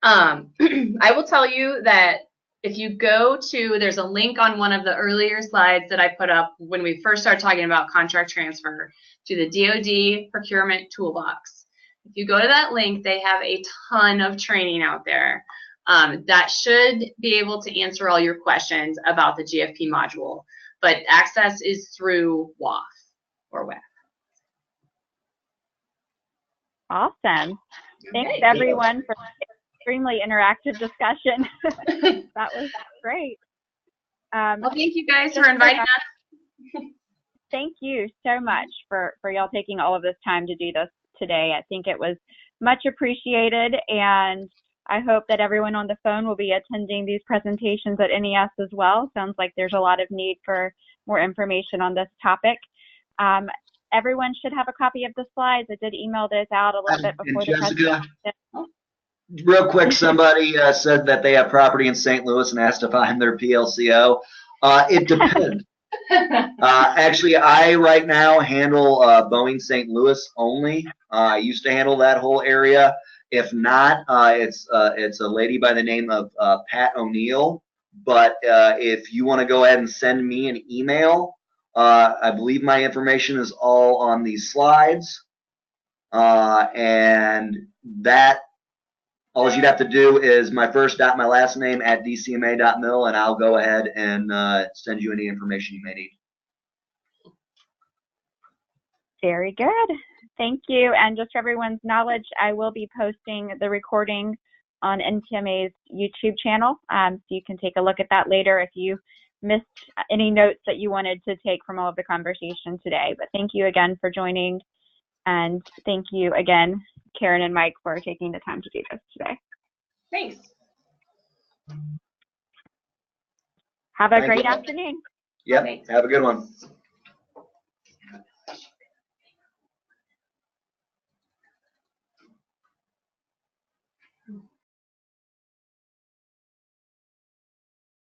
I will tell you that if you go to, there's a link on one of the earlier slides that I put up when we first started talking about contract transfer to the DOD Procurement Toolbox. If you go to that link, they have a ton of training out there that should be able to answer all your questions about the GFP module. But access is through WAF or WAF. Awesome. Thanks everyone for an extremely interactive discussion. That was great. Well, thank you guys for inviting us. Thank you so much for y'all taking all of this time to do this today. I think it was much appreciated, and I hope that everyone on the phone will be attending these presentations at NES as well. Sounds like there's a lot of need for more information on this topic. Everyone should have a copy of the slides. I did email those out a little bit before the presentation. Real quick, somebody said that they have property in St. Louis and asked if I'm their PLCO. It depends. Actually, I right now handle Boeing St. Louis only. I used to handle that whole area. If not, it's a lady by the name of Pat O'Neill. But if you want to go ahead and send me an email, I believe my information is all on these slides. And that, all you'd have to do is my first dot, my last name at dcma.mil, and I'll go ahead and send you any information you may need. Very good. Thank you. And just for everyone's knowledge, I will be posting the recording on NPMA's YouTube channel. So you can take a look at that later if you missed any notes that you wanted to take from all of the conversation today. But thank you again for joining. And thank you again, Karen and Mike, for taking the time to do this today. Thanks. Have a great afternoon. Yep. Thanks. Have a good one.